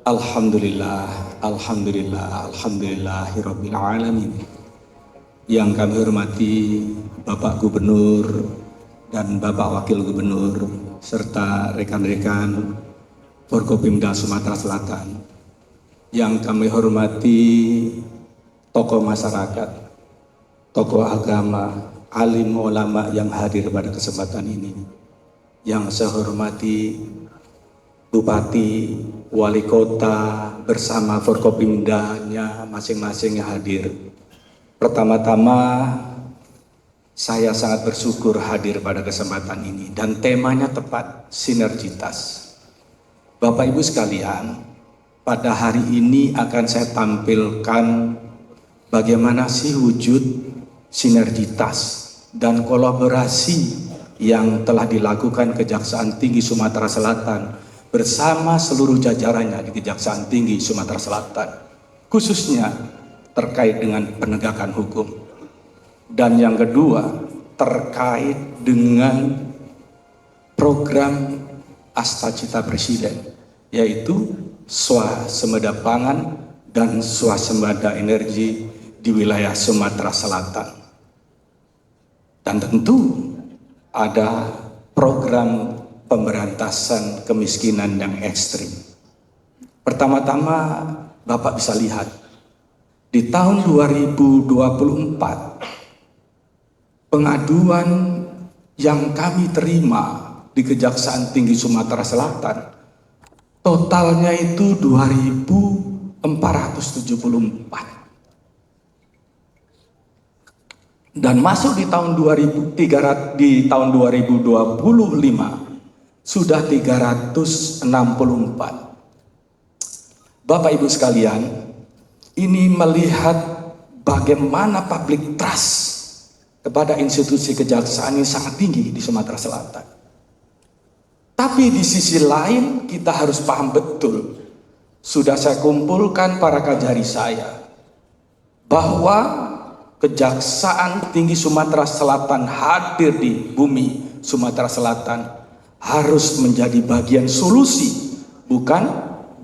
Alhamdulillah, alhamdulillah, alhamdulillahirabbil alamin. Yang kami hormati Bapak Gubernur dan Bapak Wakil Gubernur serta rekan-rekan Forkopimda Sumatera Selatan. Yang kami hormati tokoh masyarakat, tokoh agama, alim ulama yang hadir pada kesempatan ini. Yang saya hormati Bupati, Wali Kota bersama Forkopimdanya masing-masing yang hadir. Pertama-tama saya sangat bersyukur hadir pada kesempatan ini dan temanya tepat, sinergitas. Bapak Ibu sekalian, pada hari ini akan saya tampilkan bagaimana sih wujud sinergitas dan kolaborasi yang telah dilakukan Kejaksaan Tinggi Sumatera Selatan bersama seluruh jajarannya di Kejaksaan Tinggi Sumatera Selatan, khususnya terkait dengan penegakan hukum. Dan yang kedua, terkait dengan program Astacita Presiden, yaitu swasembada pangan dan swasembada energi di wilayah Sumatera Selatan. Dan tentu ada program pemberantasan kemiskinan yang ekstrim. Pertama-tama Bapak bisa lihat di tahun 2024 pengaduan yang kami terima di Kejaksaan Tinggi Sumatera Selatan totalnya itu 2.474. Dan masuk di tahun 2025 sudah 364. Bapak Ibu sekalian, ini melihat bagaimana public trust kepada institusi kejaksaan ini sangat tinggi di Sumatera Selatan. Tapi di sisi lain kita harus paham betul, sudah saya kumpulkan para kajari saya, bahwa Kejaksaan Tinggi Sumatera Selatan hadir di bumi Sumatera Selatan harus menjadi bagian solusi, bukan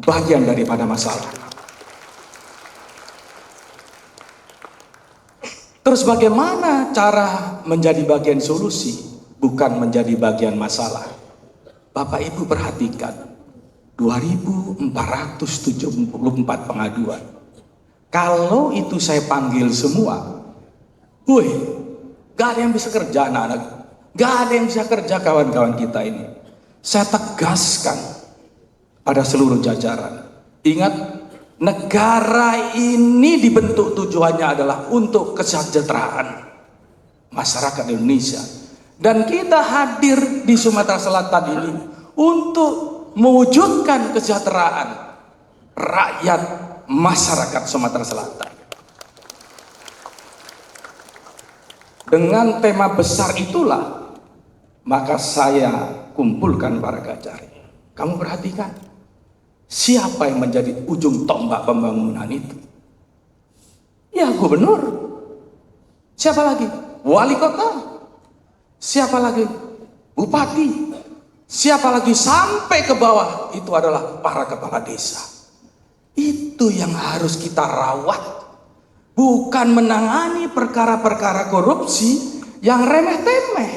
bagian daripada masalah. Terus bagaimana cara menjadi bagian solusi, bukan menjadi bagian masalah? Bapak Ibu perhatikan, 2.474 pengaduan. Kalau itu saya panggil semua, gak ada yang bisa kerja anak-anak. Gak ada yang bisa kerja kawan-kawan kita ini. Saya tegaskan pada seluruh jajaran. Ingat, negara ini dibentuk tujuannya adalah untuk kesejahteraan masyarakat Indonesia. Dan kita hadir di Sumatera Selatan ini untuk mewujudkan kesejahteraan rakyat masyarakat Sumatera Selatan. Dengan tema besar itulah maka saya kumpulkan para kajari. Kamu perhatikan, siapa yang menjadi ujung tombak pembangunan itu? Ya gubernur. Siapa lagi? Wali kota. siapa lagi? Bupati. Siapa lagi sampai ke bawah? Itu adalah para kepala desa. Itu yang harus kita rawat. Bukan menangani perkara-perkara korupsi yang remeh-temeh.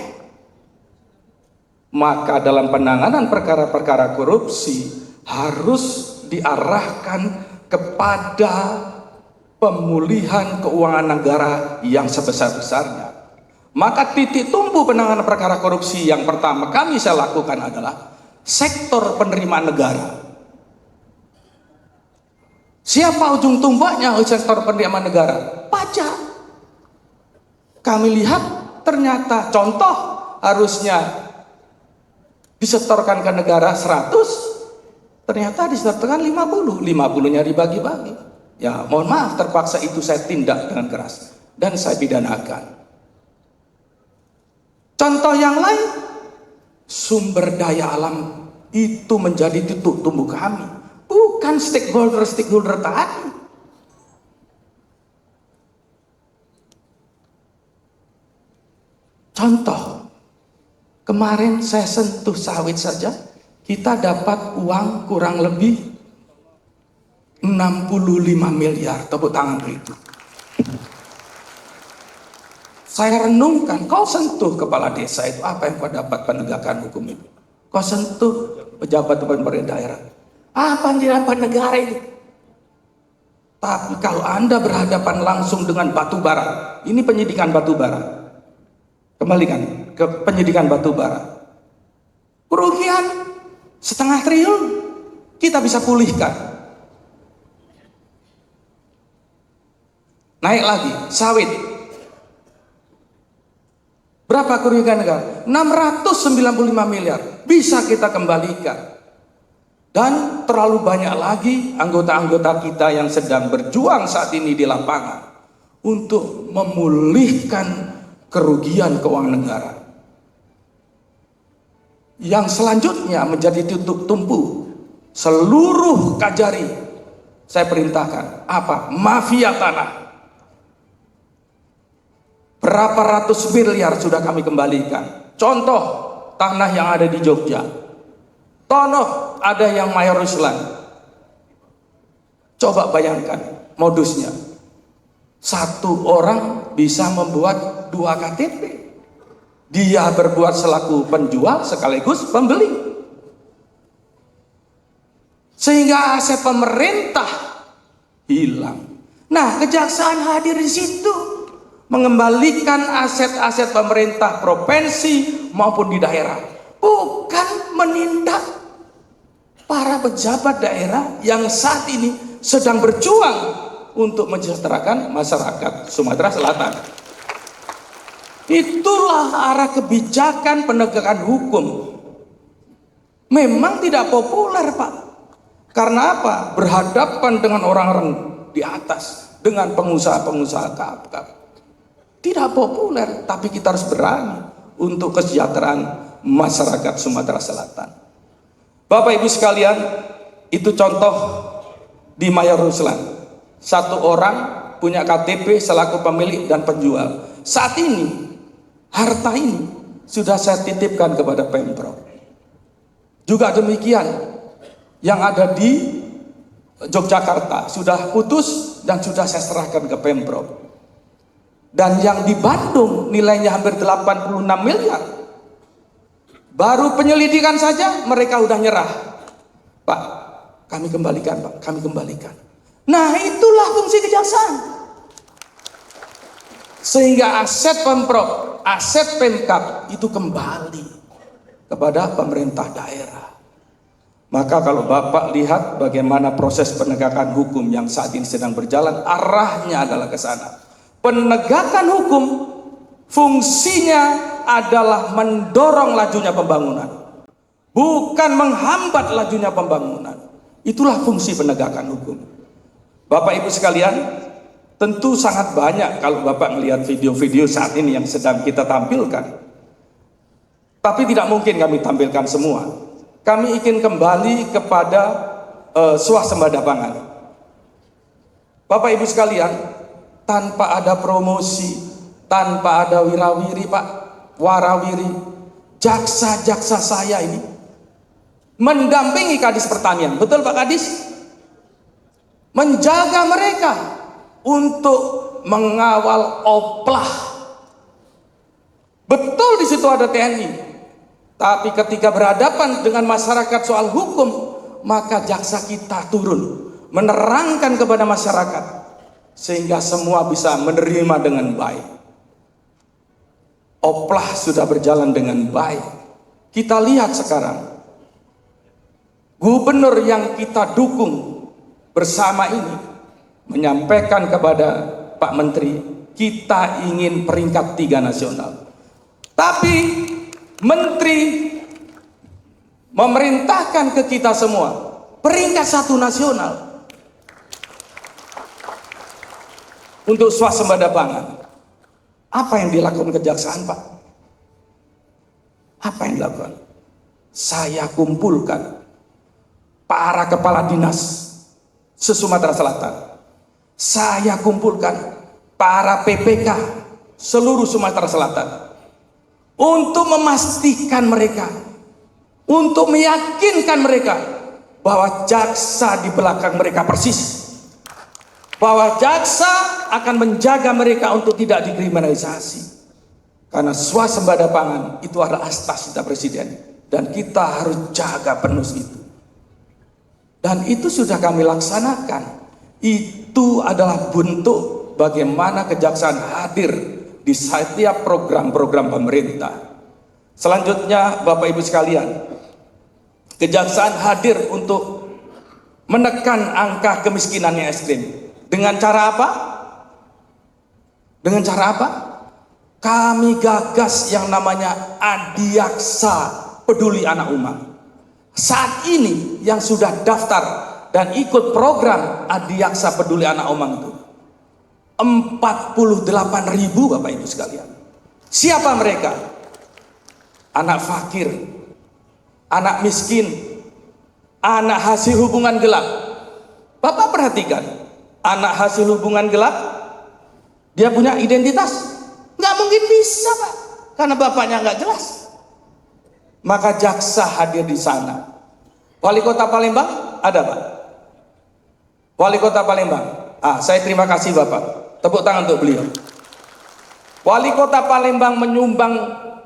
Maka dalam penanganan perkara-perkara korupsi harus diarahkan kepada pemulihan keuangan negara yang sebesar-besarnya. Maka titik tumpu penanganan perkara korupsi yang pertama kami saya lakukan adalah sektor penerimaan negara. Siapa ujung tombaknya sektor penerimaan negara? Pajak. Kami lihat ternyata contoh harusnya disetorkan ke negara 100, ternyata disetorkan 50, 50-nya dibagi-bagi. Ya mohon maaf, terpaksa itu saya tindak dengan keras dan saya pidanakan. Contoh yang lain, sumber daya alam itu menjadi titik tumbuh kami, bukan stakeholder tadi. Contoh, kemarin saya sentuh sawit saja, kita dapat uang kurang lebih 65 miliar, tepuk tangan itu. Saya renungkan, kau sentuh kepala desa itu, apa yang kau dapat penegakan hukum itu? Kau sentuh pejabat pemerintah daerah, apa yang dapat negara ini? Tapi kalau Anda berhadapan langsung dengan batu bara, ini penyidikan batu bara, kembalikan ke penyidikan batu bara, kerugian 0,5 triliun kita bisa pulihkan. Naik lagi, sawit. Berapa kerugian negara? 695 miliar. Bisa kita kembalikan. Dan terlalu banyak lagi anggota-anggota kita yang sedang berjuang saat ini di lapangan untuk memulihkan kerugian keuangan negara. Yang selanjutnya menjadi titik tumpu seluruh Kajari saya perintahkan apa? Mafia tanah. Berapa ratus miliar sudah kami kembalikan. Contoh, tanah yang ada di Jogja. Tanah ada yang Mayor Ruslan. Coba bayangkan modusnya. Satu orang bisa membuat 2 KTP. Dia berbuat selaku penjual sekaligus pembeli. Sehingga aset pemerintah hilang. Nah, kejaksaan hadir di situ. Mengembalikan aset-aset pemerintah provinsi maupun di daerah, bukan menindak para pejabat daerah yang saat ini sedang berjuang untuk mensejahterakan masyarakat Sumatera Selatan. Itulah arah kebijakan penegakan hukum. Memang tidak populer, Pak. Karena apa? Berhadapan dengan orang-orang di atas, dengan pengusaha-pengusaha kap-kap. Tidak populer, tapi kita harus berani untuk kesejahteraan masyarakat Sumatera Selatan. Bapak Ibu sekalian, itu contoh di Mayor Ruslan. Satu orang punya KTP selaku pemilik dan penjual. Saat ini, harta ini sudah saya titipkan kepada Pemprov. Juga demikian, yang ada di Yogyakarta sudah putus dan sudah saya serahkan ke Pemprov. Dan yang di Bandung nilainya hampir 86 miliar. Baru penyelidikan saja mereka udah nyerah. Pak, kami kembalikan, Pak, kami kembalikan. Nah, itulah fungsi kejaksaan. Sehingga aset Pemprov, aset Pemkab itu kembali kepada pemerintah daerah. Maka kalau Bapak lihat bagaimana proses penegakan hukum yang saat ini sedang berjalan, arahnya adalah ke sana. Penegakan hukum fungsinya adalah mendorong lajunya pembangunan, bukan menghambat lajunya pembangunan. Itulah fungsi penegakan hukum. Bapak Ibu sekalian, tentu sangat banyak kalau Bapak melihat video-video saat ini yang sedang kita tampilkan. Tapi tidak mungkin kami tampilkan semua. Kami ingin kembali kepada swasembada pangan. Bapak Ibu sekalian, tanpa ada promosi, tanpa ada wirawiri, Pak, warawiri, jaksa-jaksa saya ini mendampingi Kadis Pertanian, betul Pak Kadis? Menjaga mereka untuk mengawal oplah. Betul di situ ada TNI, tapi ketika berhadapan dengan masyarakat soal hukum, maka jaksa kita turun menerangkan kepada masyarakat sehingga semua bisa menerima dengan baik. Oplah sudah berjalan dengan baik. Kita lihat sekarang, gubernur yang kita dukung bersama ini menyampaikan kepada Pak Menteri, kita ingin peringkat 3 nasional. Tapi Menteri memerintahkan ke kita semua peringkat 1 nasional untuk swasembada pangan. Apa yang dilakukan kejaksaan, Pak? Apa yang dilakukan? Saya kumpulkan para kepala dinas se-Sumatera Selatan. Saya kumpulkan para PPK seluruh Sumatera Selatan untuk memastikan mereka, untuk meyakinkan mereka bahwa jaksa di belakang mereka persis, bahwa jaksa akan menjaga mereka untuk tidak dikriminalisasi. Karena swasembada pangan itu adalah atas Presiden, dan kita harus jaga penuh itu. Dan itu sudah kami laksanakan. Itu adalah bentuk bagaimana kejaksaan hadir di setiap program-program pemerintah. Selanjutnya, Bapak Ibu sekalian, kejaksaan hadir untuk menekan angka kemiskinan yang ekstrim. Dengan cara apa? Dengan cara apa? Kami gagas yang namanya Adiaksa Peduli Anak Umat. Saat ini yang sudah daftar dan ikut program Adiaksa Peduli Anak Umat itu 48.000 Bapak Ibu sekalian. Siapa mereka? Anak fakir, anak miskin, anak hasil hubungan gelap. Bapak perhatikan, anak hasil hubungan gelap, dia punya identitas? Nggak mungkin bisa, Pak, karena bapaknya nggak jelas. Maka jaksa hadir di sana. Wali Kota Palembang ada, Pak? Wali Kota Palembang. Saya terima kasih Bapak. Tepuk tangan untuk beliau. Wali Kota Palembang menyumbang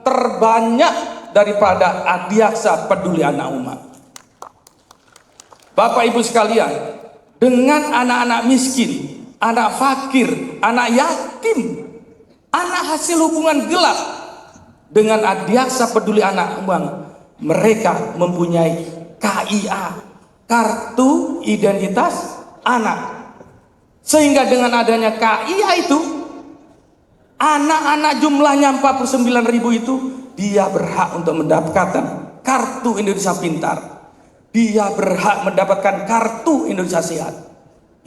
terbanyak daripada Adiaksa Peduli Anak Umat. Bapak Ibu sekalian, dengan anak-anak miskin, anak fakir, anak yatim, anak hasil hubungan gelap, dengan Adiaksa Peduli Anak Umat, mereka mempunyai KIA, Kartu Identitas Anak. Sehingga dengan adanya KIA itu, anak-anak jumlahnya 49.000 itu, dia berhak untuk mendapatkan Kartu Indonesia Pintar. Dia berhak mendapatkan Kartu Indonesia Sehat.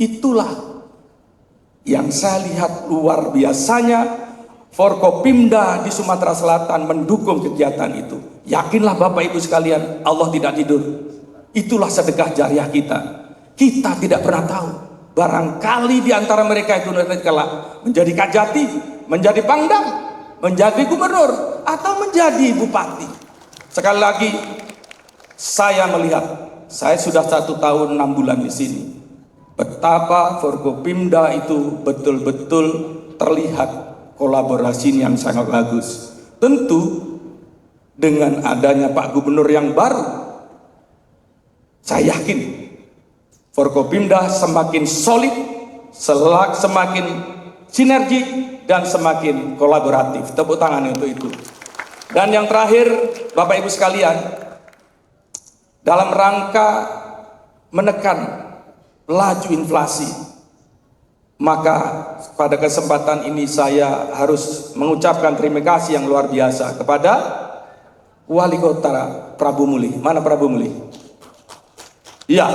Itulah yang saya lihat luar biasanya Forkopimda di Sumatera Selatan mendukung kegiatan itu. Yakinlah Bapak Ibu sekalian, Allah tidak tidur. Itulah sedekah jariah kita. Kita tidak pernah tahu, barangkali di antara mereka itu nanti kelak menjadi kajati, menjadi pangdam, menjadi gubernur, atau menjadi bupati. Sekali lagi, saya melihat, saya sudah 1 tahun 6 bulan di sini, betapa Forkopimda itu betul-betul terlihat kolaborasi yang sangat bagus. Tentu dengan adanya Pak Gubernur yang baru, saya yakin Forkopimda semakin solid, semakin sinergi, dan semakin kolaboratif. Tepuk tangan untuk itu. Dan yang terakhir, Bapak Ibu sekalian, dalam rangka menekan laju inflasi, maka pada kesempatan ini saya harus mengucapkan terima kasih yang luar biasa kepada Wali Kota Prabu Muli. Mana Prabu Muli? Ya,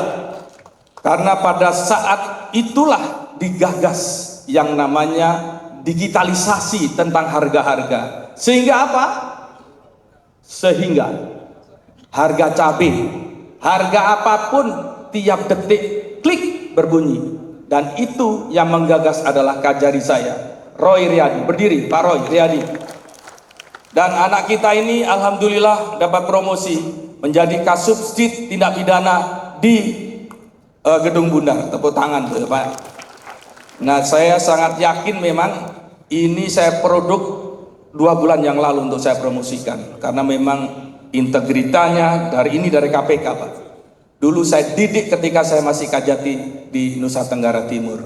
karena pada saat itulah digagas yang namanya digitalisasi tentang harga-harga. Sehingga apa? Sehingga harga cabai, harga apapun tiap detik klik berbunyi. Dan itu yang menggagas adalah kajari saya, Roy Riyadi. Berdiri, Pak Roy Riyadi. Dan anak kita ini alhamdulillah dapat promosi menjadi kasubdit tindak pidana di Gedung Bundar. Tepuk tangan tuh Pak. Nah, saya sangat yakin memang ini saya produk 2 bulan yang lalu untuk saya promosikan, karena memang integritasnya dari KPK Pak. Dulu saya didik ketika saya masih Kajati di Nusa Tenggara Timur.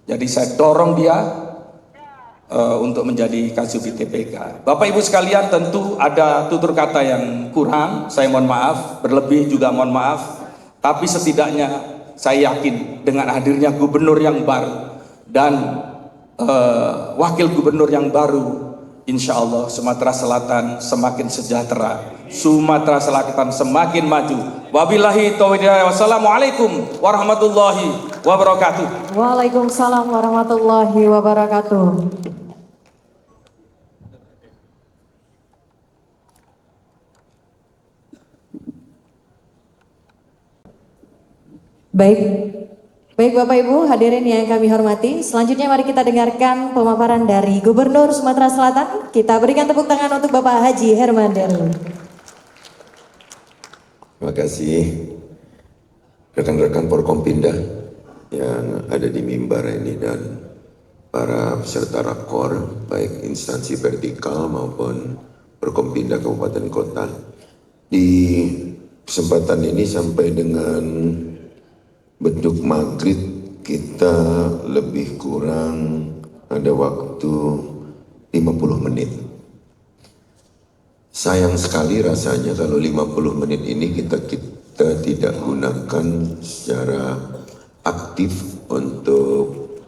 Jadi saya dorong dia untuk menjadi Kasubdit TPK. Bapak Ibu sekalian, tentu ada tutur kata yang kurang, saya mohon maaf, berlebih juga mohon maaf. Tapi setidaknya saya yakin dengan hadirnya gubernur yang baru dan wakil gubernur yang baru, insya Allah Sumatera Selatan semakin sejahtera, Sumatera Selatan semakin maju. Wabillahi taufiq wal hidayah. Wassalamualaikum warahmatullahi wabarakatuh. Waalaikumsalam warahmatullahi wabarakatuh. Baik Bapak Ibu hadirin yang kami hormati, selanjutnya mari kita dengarkan pemaparan dari Gubernur Sumatera Selatan. Kita berikan tepuk tangan untuk Bapak Haji Herman Deru. Terima kasih rekan-rekan Forkompinda yang ada di mimbar ini dan para peserta rakor, baik instansi vertikal maupun Forkompinda kabupaten kota. Di kesempatan ini sampai dengan beduk maghrib kita lebih kurang ada waktu 50 menit. Sayang sekali rasanya kalau 50 menit ini kita tidak gunakan secara aktif untuk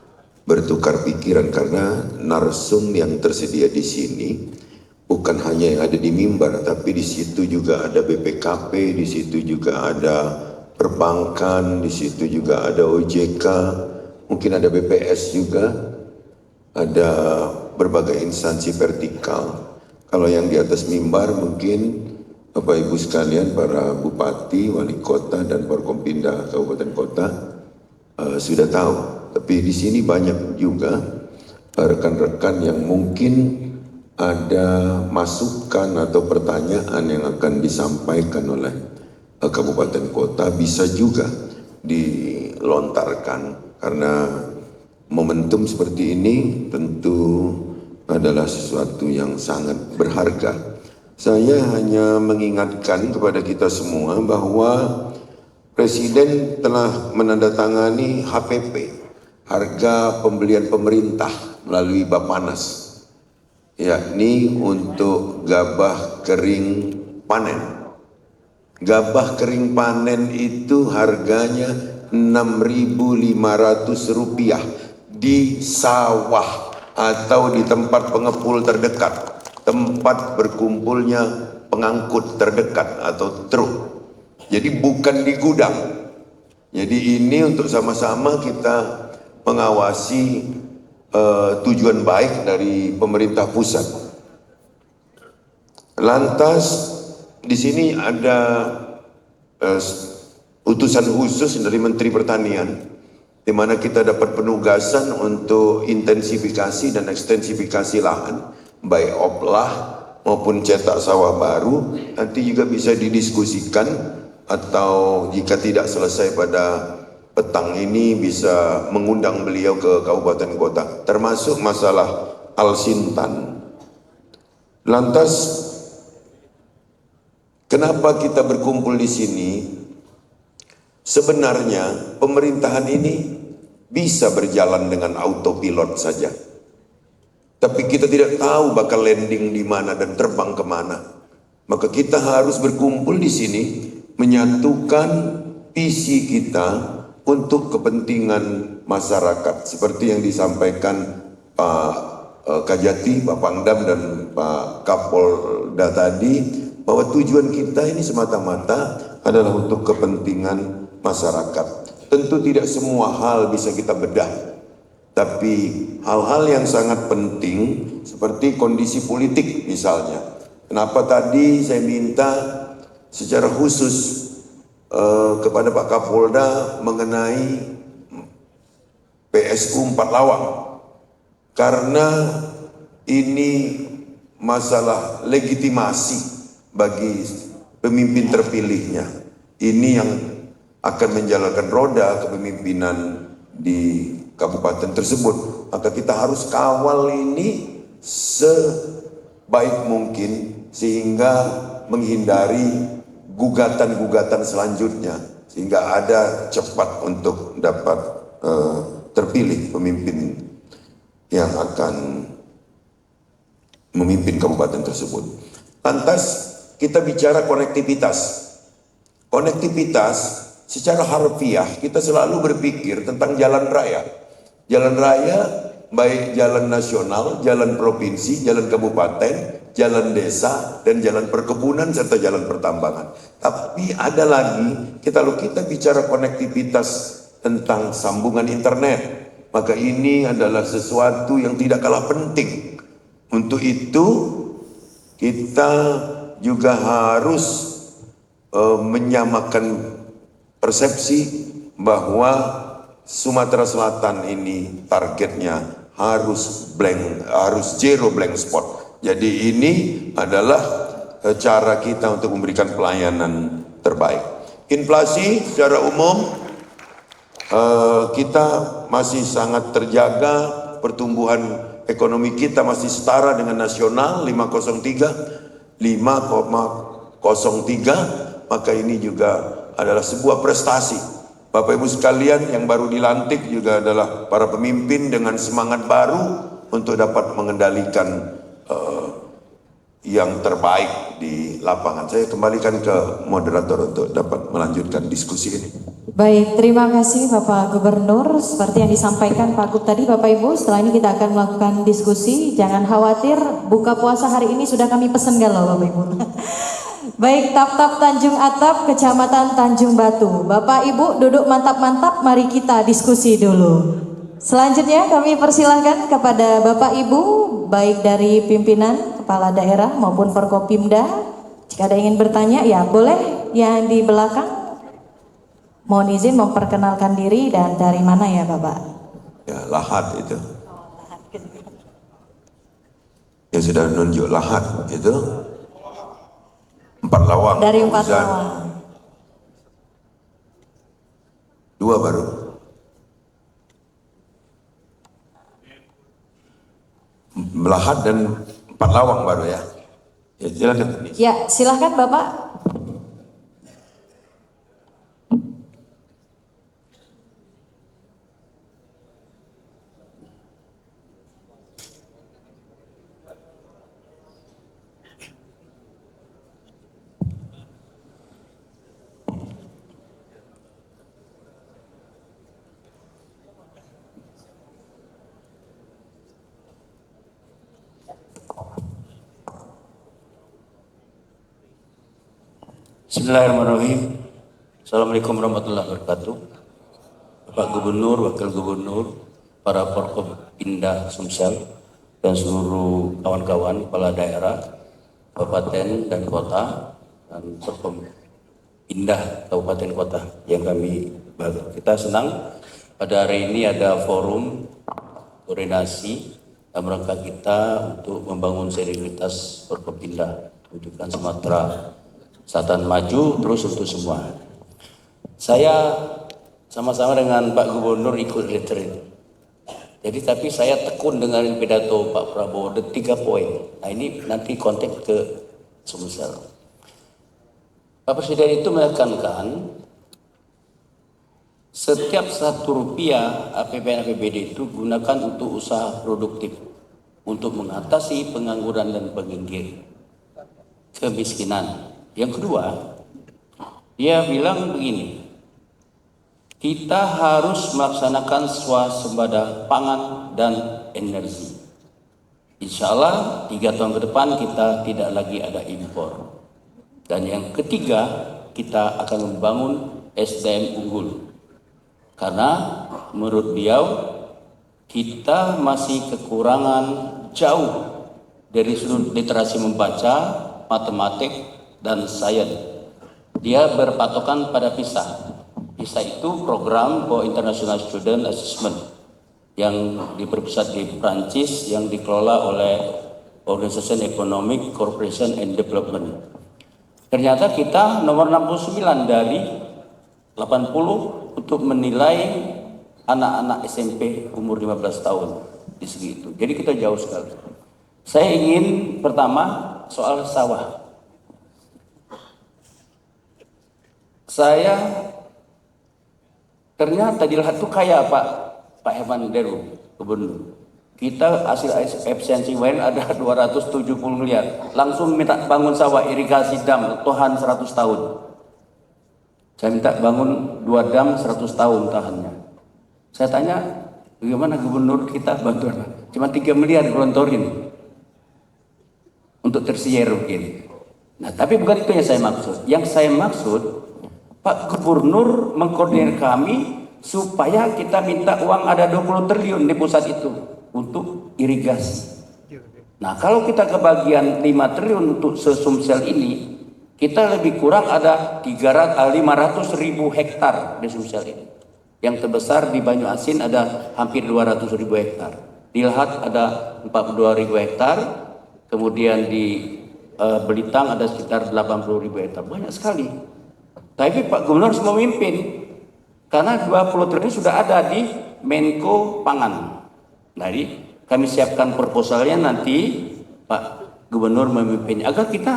bertukar pikiran, karena narsum yang tersedia di sini bukan hanya yang ada di mimbar, tapi di situ juga ada BPKP, di situ juga ada perbankan, di situ juga ada OJK, mungkin ada BPS juga, ada berbagai instansi vertikal. Kalau yang di atas mimbar mungkin Bapak Ibu sekalian, para bupati, wali kota dan Forkompinda kabupaten kota sudah tahu. Tapi di sini banyak juga rekan-rekan yang mungkin ada masukan atau pertanyaan yang akan disampaikan oleh kabupaten kota, bisa juga dilontarkan, karena momentum seperti ini tentu adalah sesuatu yang sangat berharga. Saya hanya mengingatkan kepada kita semua bahwa Presiden telah menandatangani HPP, harga pembelian pemerintah melalui Bappenas, yakni untuk gabah kering panen. Gabah kering panen itu harganya Rp6.500 di sawah atau di tempat pengepul terdekat, tempat berkumpulnya pengangkut terdekat atau truk. Jadi bukan di gudang. Jadi ini untuk sama-sama kita mengawasi tujuan baik dari pemerintah pusat. Lantas di sini ada utusan khusus dari Menteri Pertanian, di mana kita dapat penugasan untuk intensifikasi dan ekstensifikasi lahan, baik oplah maupun cetak sawah baru. Nanti juga bisa didiskusikan, atau jika tidak selesai pada petang ini bisa mengundang beliau ke kabupaten kota, termasuk masalah Alsintan. Lantas kenapa kita berkumpul di sini? Sebenarnya pemerintahan ini bisa berjalan dengan autopilot saja. Tapi kita tidak tahu bakal landing di mana dan terbang kemana. Maka kita harus berkumpul di sini, menyatukan visi kita untuk kepentingan masyarakat. Seperti yang disampaikan Pak Kajati, Pak Pangdam dan Pak Kapolda tadi, bahwa tujuan kita ini semata-mata adalah untuk kepentingan masyarakat. Tentu tidak semua hal bisa kita bedah, tapi hal-hal yang sangat penting seperti kondisi politik misalnya. Kenapa tadi saya minta secara khusus kepada Pak Kapolda mengenai PSU 4 Lawang, karena ini masalah legitimasi bagi pemimpin terpilihnya. Ini yang akan menjalankan roda kepemimpinan di kabupaten tersebut. Maka kita harus kawal ini sebaik mungkin sehingga menghindari gugatan-gugatan selanjutnya, sehingga ada cepat untuk dapat terpilih pemimpin yang akan memimpin kabupaten tersebut. Lantas kita bicara konektivitas. Konektivitas secara harfiah kita selalu berpikir tentang jalan raya. Jalan raya baik jalan nasional, jalan provinsi, jalan kabupaten, jalan desa, dan jalan perkebunan serta jalan pertambangan. Tapi ada lagi, kalau kita bicara konektivitas tentang sambungan internet, maka ini adalah sesuatu yang tidak kalah penting. Untuk itu kita juga harus menyamakan persepsi bahwa Sumatera Selatan ini targetnya harus zero blank spot. Jadi ini adalah cara kita untuk memberikan pelayanan terbaik. Inflasi secara umum kita masih sangat terjaga, pertumbuhan ekonomi kita masih setara dengan nasional 5,03, maka ini juga adalah sebuah prestasi. Bapak Ibu sekalian yang baru dilantik juga adalah para pemimpin dengan semangat baru untuk dapat mengendalikan yang terbaik di lapangan. Saya kembalikan ke moderator untuk dapat melanjutkan diskusi ini. Baik, terima kasih Bapak Gubernur. Seperti yang disampaikan Pak Gub tadi, Bapak Ibu, setelah ini kita akan melakukan diskusi. Jangan khawatir, buka puasa hari ini sudah kami pesankan loh Bapak Ibu. Baik, Tap-Tap Tanjung Atap, Kecamatan Tanjung Batu. Bapak Ibu duduk mantap-mantap, mari kita diskusi dulu. Selanjutnya kami persilahkan kepada Bapak Ibu, baik dari pimpinan, kepala daerah maupun Forkopimda. Jika ada yang ingin bertanya, ya boleh yang di belakang. Mohon izin memperkenalkan diri dan dari mana ya Bapak? Ya, Lahat itu. Ya sudah nunjuk Lahat itu. 4 Lawang. Dari 4 Lawang. 2 baru. Lahat dan 4 Lawang baru ya. Ya silakan. Ya silahkan Bapak. Bismillahirrahmanirrahim. Assalamualaikum warahmatullahi wabarakatuh. Bapak Gubernur, Wakil Gubernur, para Forkopimda Sumsel, dan seluruh kawan-kawan kepala daerah, kabupaten dan kota, dan Forkopimda kabupaten kota yang kami bangga. Kita senang pada hari ini ada forum koordinasi dalam rangka kita untuk membangun solidaritas Forkopimda, wujudkan Sumatera Selatan maju terus untuk semua. Saya sama-sama dengan Pak Gubernur ikut retreat. Jadi tapi saya tekun dengan pidato Pak Prabowo ada 3 poin. Nah ini nanti konteks ke Sumsel. Pak Presiden itu menekankan setiap 1 rupiah APBN APBD itu gunakan untuk usaha produktif untuk mengatasi pengangguran dan kemiskinan. Yang kedua, dia bilang begini, kita harus melaksanakan swasembada pangan dan energi. Insya Allah 3 tahun ke depan kita tidak lagi ada impor. Dan yang ketiga, kita akan membangun SDM unggul. Karena menurut beliau, kita masih kekurangan jauh dari sudut literasi membaca, matematik, dan sains. Dia berpatokan pada PISA. PISA itu program for International Student Assessment yang berpusat di Prancis yang dikelola oleh Organization Economic Cooperation and Development. Ternyata kita nomor 69 dari 80 untuk menilai anak-anak SMP umur 15 tahun di segi itu. Jadi kita jauh sekali. Saya ingin pertama soal sawah. Saya ternyata di Lahat itu kaya Pak Herman Deru, Gubernur. Kita hasil efisiensi WN ada 270 miliar. Langsung minta bangun sawah, irigasi dam, tahan 100 tahun. Saya minta bangun 2 dam 100 tahun tahannya. Saya tanya, bagaimana gubernur kita bantuan? Cuma 3 miliar gelontorin untuk tersier mungkin. Nah, tapi bukan itu yang saya maksud. Yang saya maksud, Pak Gubernur mengkoordinir kami supaya kita minta uang ada 20 triliun di pusat itu untuk irigasi. Nah, kalau kita kebagian 5 triliun untuk Sumsel ini, kita lebih kurang ada 500 ribu hektar di Sumsel ini. Yang terbesar di Banyu Asin ada hampir 200 ribu hektar. Di Lahat ada 42 ribu hektar. Kemudian di Belitang ada sekitar 80 ribu hektar. Banyak sekali. Tapi Pak Gubernur harus memimpin. Karena 20 triliun sudah ada di Menko Pangan. Jadi kami siapkan proposalnya, nanti Pak Gubernur memimpinnya. Agar kita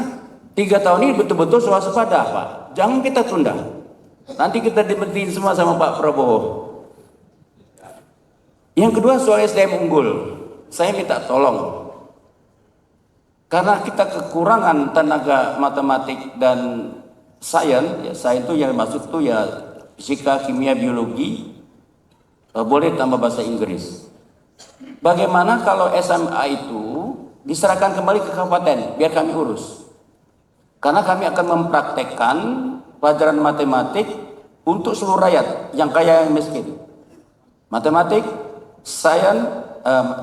3 tahun ini betul-betul swaspada Pak. Jangan kita tunda. Nanti kita diberhentiin semua sama Pak Prabowo. Yang kedua soal SDM unggul. Saya minta tolong. Karena kita kekurangan tenaga matematik dan sains, ya sains itu yang maksud itu ya fisika, kimia, biologi, boleh tambah bahasa Inggris. Bagaimana kalau SMA itu diserahkan kembali ke kabupaten, biar kami urus. Karena kami akan mempraktekkan pelajaran matematik untuk seluruh rakyat, yang kaya yang miskin. Matematik, sains,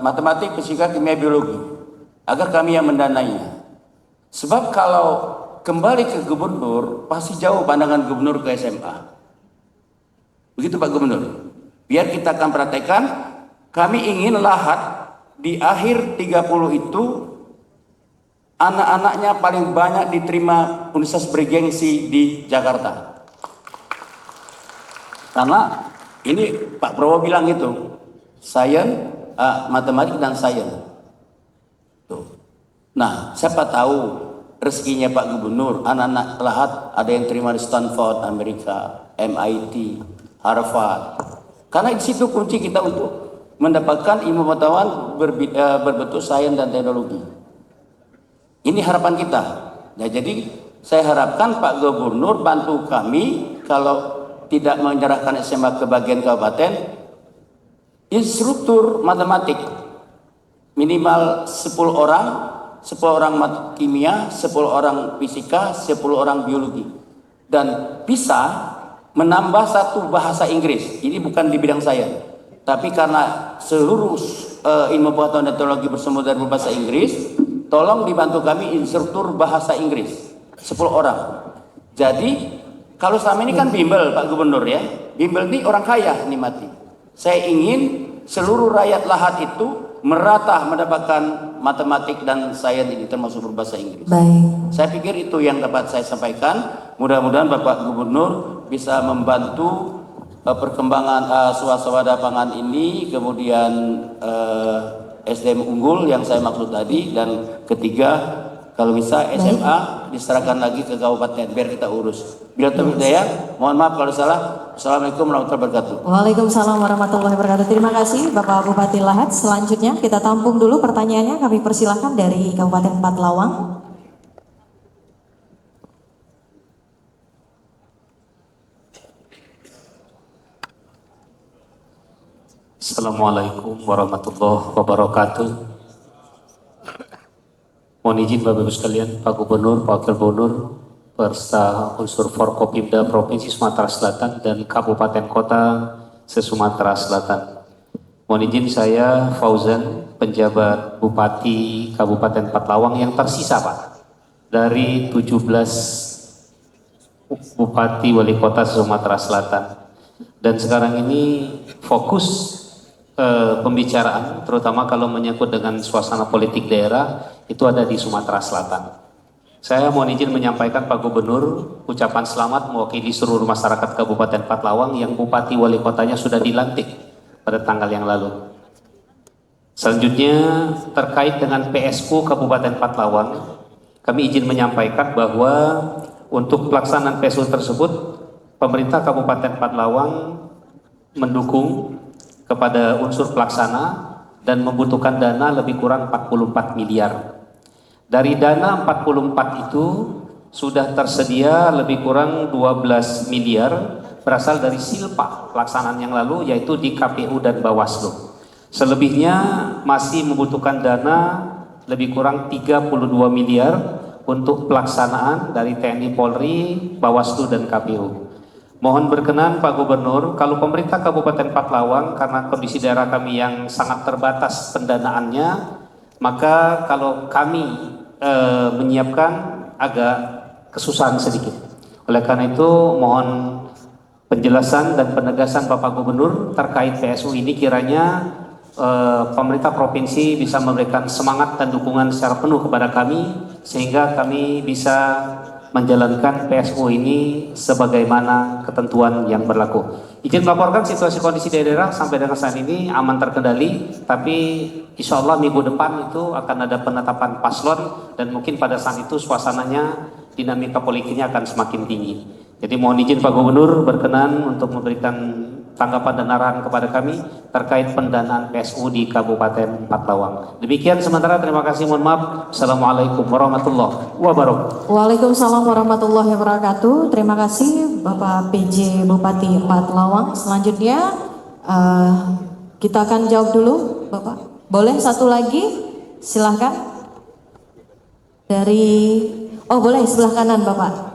matematik, fisika, kimia, biologi. Agar kami yang mendanainya. Sebab kalau kembali ke gubernur, pasti jauh pandangan gubernur ke SMA. Begitu Pak Gubernur. Biar kita akan praktekkan, kami ingin Lahat di akhir 30 itu anak-anaknya paling banyak diterima universitas bergengsi di Jakarta. Karena ini Pak Prabowo bilang itu, sains, matematik dan sains. Nah, siapa tahu rezekinya Pak Gubernur, anak-anak Lahat ada yang terima di Stanford, Amerika, MIT, Harvard. Karena di situ kunci kita untuk mendapatkan ilmu pengetahuan berbentuk sains dan teknologi. Ini harapan kita. Nah, jadi saya harapkan Pak Gubernur bantu kami kalau tidak menyerahkan SMA ke bagian kabupaten, instruktur matematik minimal 10 orang, 10 orang kimia, 10 orang fisika, 10 orang biologi. Dan bisa menambah 1 bahasa Inggris. Ini bukan di bidang saya. Tapi karena seluruh ilmu pengetahuan dan teknologi bersumber dari bahasa Inggris, tolong dibantu kami instruktur bahasa Inggris. 10 orang. Jadi, kalau selama ini kan bimbel Pak Gubernur ya. Bimbel ini orang kaya nikmati. Saya ingin seluruh rakyat Lahat itu merata mendapatkan matematik dan sains ini termasuk berbahasa Inggris. Baik. Saya pikir itu yang dapat saya sampaikan. Mudah-mudahan Bapak Gubernur bisa membantu perkembangan swasembada pangan ini, kemudian SDM unggul yang saya maksud tadi, dan ketiga kalau bisa SMA diserahkan lagi ke kabupaten biar kita urus. Bila terpedaya, mohon maaf kalau salah. Assalamualaikum warahmatullahi wabarakatuh. Waalaikumsalam warahmatullahi wabarakatuh. Terima kasih Bapak Bupati Lahat. Selanjutnya kita tampung dulu pertanyaannya. Kami persilahkan dari Kabupaten Patlawang. Assalamualaikum warahmatullahi wabarakatuh. Mohon izin Bapak Ibu sekalian, Pak Gubernur, Pak Wakil Gubernur, beserta unsur Forkopimda Provinsi Sumatera Selatan dan Kabupaten Kota se-Sumatera Selatan. Mohon izin saya Fauzan, penjabat Bupati Kabupaten Patlawang yang tersisa Pak, dari 17 Bupati Wali Kota Sumatera Selatan. Dan sekarang ini fokus pembicaraan, terutama kalau menyangkut dengan suasana politik daerah, itu ada di Sumatera Selatan. Saya mohon izin menyampaikan Pak Gubernur ucapan selamat mewakili seluruh masyarakat Kabupaten Patlawang yang Bupati Wali Kotanya sudah dilantik pada tanggal yang lalu. Selanjutnya terkait dengan PSU Kabupaten Patlawang, kami izin menyampaikan bahwa untuk pelaksanaan PSU tersebut, pemerintah Kabupaten Patlawang mendukung kepada unsur pelaksana dan membutuhkan dana lebih kurang 44 miliar. Dari dana 44 itu sudah tersedia lebih kurang 12 miliar berasal dari silpa pelaksanaan yang lalu, yaitu di KPU dan Bawaslu. Selebihnya masih membutuhkan dana lebih kurang 32 miliar untuk pelaksanaan dari TNI Polri, Bawaslu dan KPU. Mohon berkenan Pak Gubernur, kalau pemerintah Kabupaten Patlawang karena kondisi daerah kami yang sangat terbatas pendanaannya, maka kalau kami menyiapkan agak kesusahan sedikit. Oleh karena itu mohon penjelasan dan penegasan Bapak Gubernur terkait PSU ini, kiranya pemerintah provinsi bisa memberikan semangat dan dukungan secara penuh kepada kami sehingga kami bisa menjalankan PSU ini sebagaimana ketentuan yang berlaku. Izin melaporkan situasi kondisi daerah sampai dengan saat ini aman terkendali, tapi insya Allah minggu depan itu akan ada penetapan paslon dan mungkin pada saat itu suasananya dinamika politiknya akan semakin tinggi. Jadi mohon izin Pak Gubernur berkenan untuk memberikan tanggapan dan arahan kepada kami terkait pendanaan PSU di Kabupaten Patlawang. Demikian sementara, terima kasih, mohon maaf. Assalamualaikum warahmatullahi wabarakatuh. Waalaikumsalam warahmatullahi wabarakatuh. Terima kasih Bapak PJ Bupati Patlawang. Selanjutnya kita akan jawab dulu Bapak. Boleh satu lagi? Silahkan. Boleh sebelah kanan Bapak.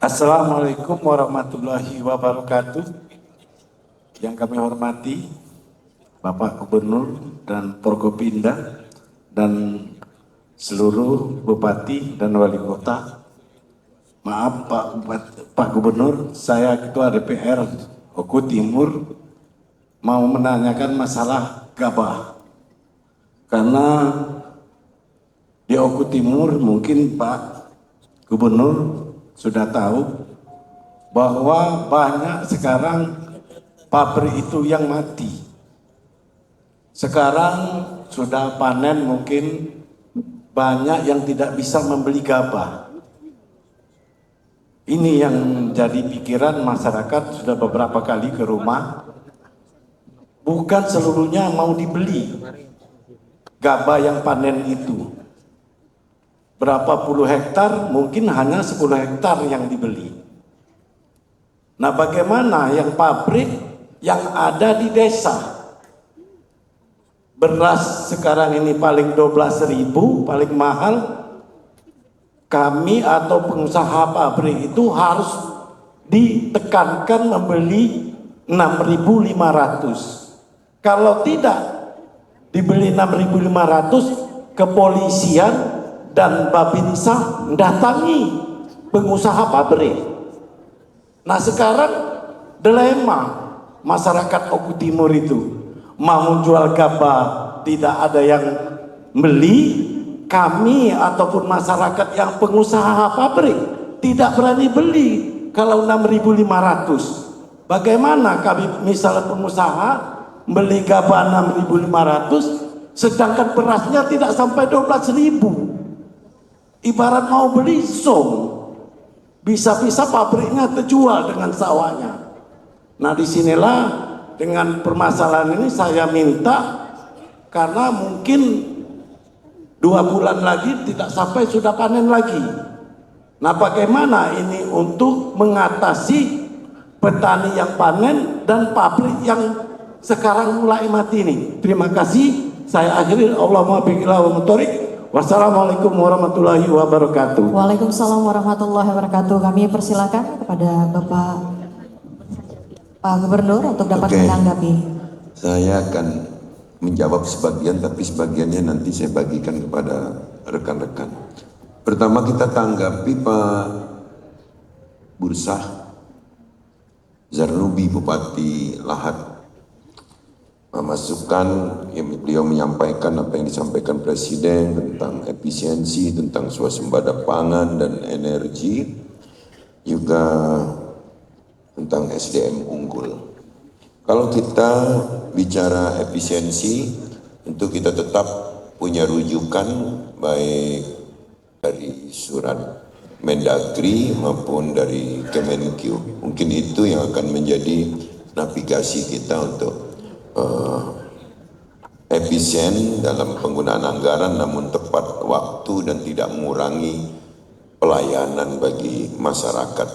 Assalamualaikum warahmatullahi wabarakatuh. Yang kami hormati Bapak Gubernur dan Forkopimda dan seluruh Bupati dan Wali Kota. Maaf Pak Gubernur, saya Ketua DPR Oku Timur mau menanyakan masalah gabah. Karena di Oku Timur mungkin Pak Gubernur sudah tahu bahwa banyak sekarang pabrik itu yang mati. Sekarang sudah panen, mungkin banyak yang tidak bisa membeli gabah. Ini yang menjadi pikiran masyarakat sudah beberapa kali ke rumah. Bukan seluruhnya mau dibeli gabah yang panen itu. Berapa puluh hektar, mungkin hanya 10 hektar yang dibeli. Nah, bagaimana yang pabrik yang ada di desa? Beras sekarang ini paling 12.000, paling mahal. Kami atau pengusaha pabrik itu harus ditekankan membeli 6.500. Kalau tidak dibeli 6.500, kepolisian dan Babinsa datangi pengusaha pabrik. Nah, sekarang dilema masyarakat Oku Timur itu mau jual gabah, tidak ada yang beli. Kami ataupun masyarakat yang pengusaha pabrik tidak berani beli kalau 6.500. Bagaimana kami misalnya pengusaha beli gabah 6.500 sedangkan berasnya tidak sampai 12.000. Ibarat mau beli song, bisa-bisa pabriknya terjual dengan sawahnya. Nah, disinilah dengan permasalahan ini saya minta, karena mungkin 2 bulan lagi tidak sampai sudah panen lagi. Nah, bagaimana ini untuk mengatasi petani yang panen dan pabrik yang sekarang mulai mati ini? Terima kasih. Saya akhiri. Allahumma biqillah wa mutorik. Wassalamualaikum warahmatullahi wabarakatuh. Waalaikumsalam warahmatullahi wabarakatuh. Kami persilakan kepada Bapak Pak Gubernur untuk dapat menanggapi. Saya akan menjawab sebagian, tapi sebagiannya nanti saya bagikan kepada rekan-rekan. Pertama kita tanggapi Pak Bursah Zarnubi, Bupati Lahat, masukan beliau menyampaikan apa yang disampaikan Presiden tentang efisiensi, tentang swasembada pangan dan energi, juga tentang SDM unggul. Kalau kita bicara efisiensi, tentu kita tetap punya rujukan baik dari surat Mendagri maupun dari Kemenkyu. Mungkin itu yang akan menjadi navigasi kita untuk efisien dalam penggunaan anggaran namun tepat waktu dan tidak mengurangi pelayanan bagi masyarakat.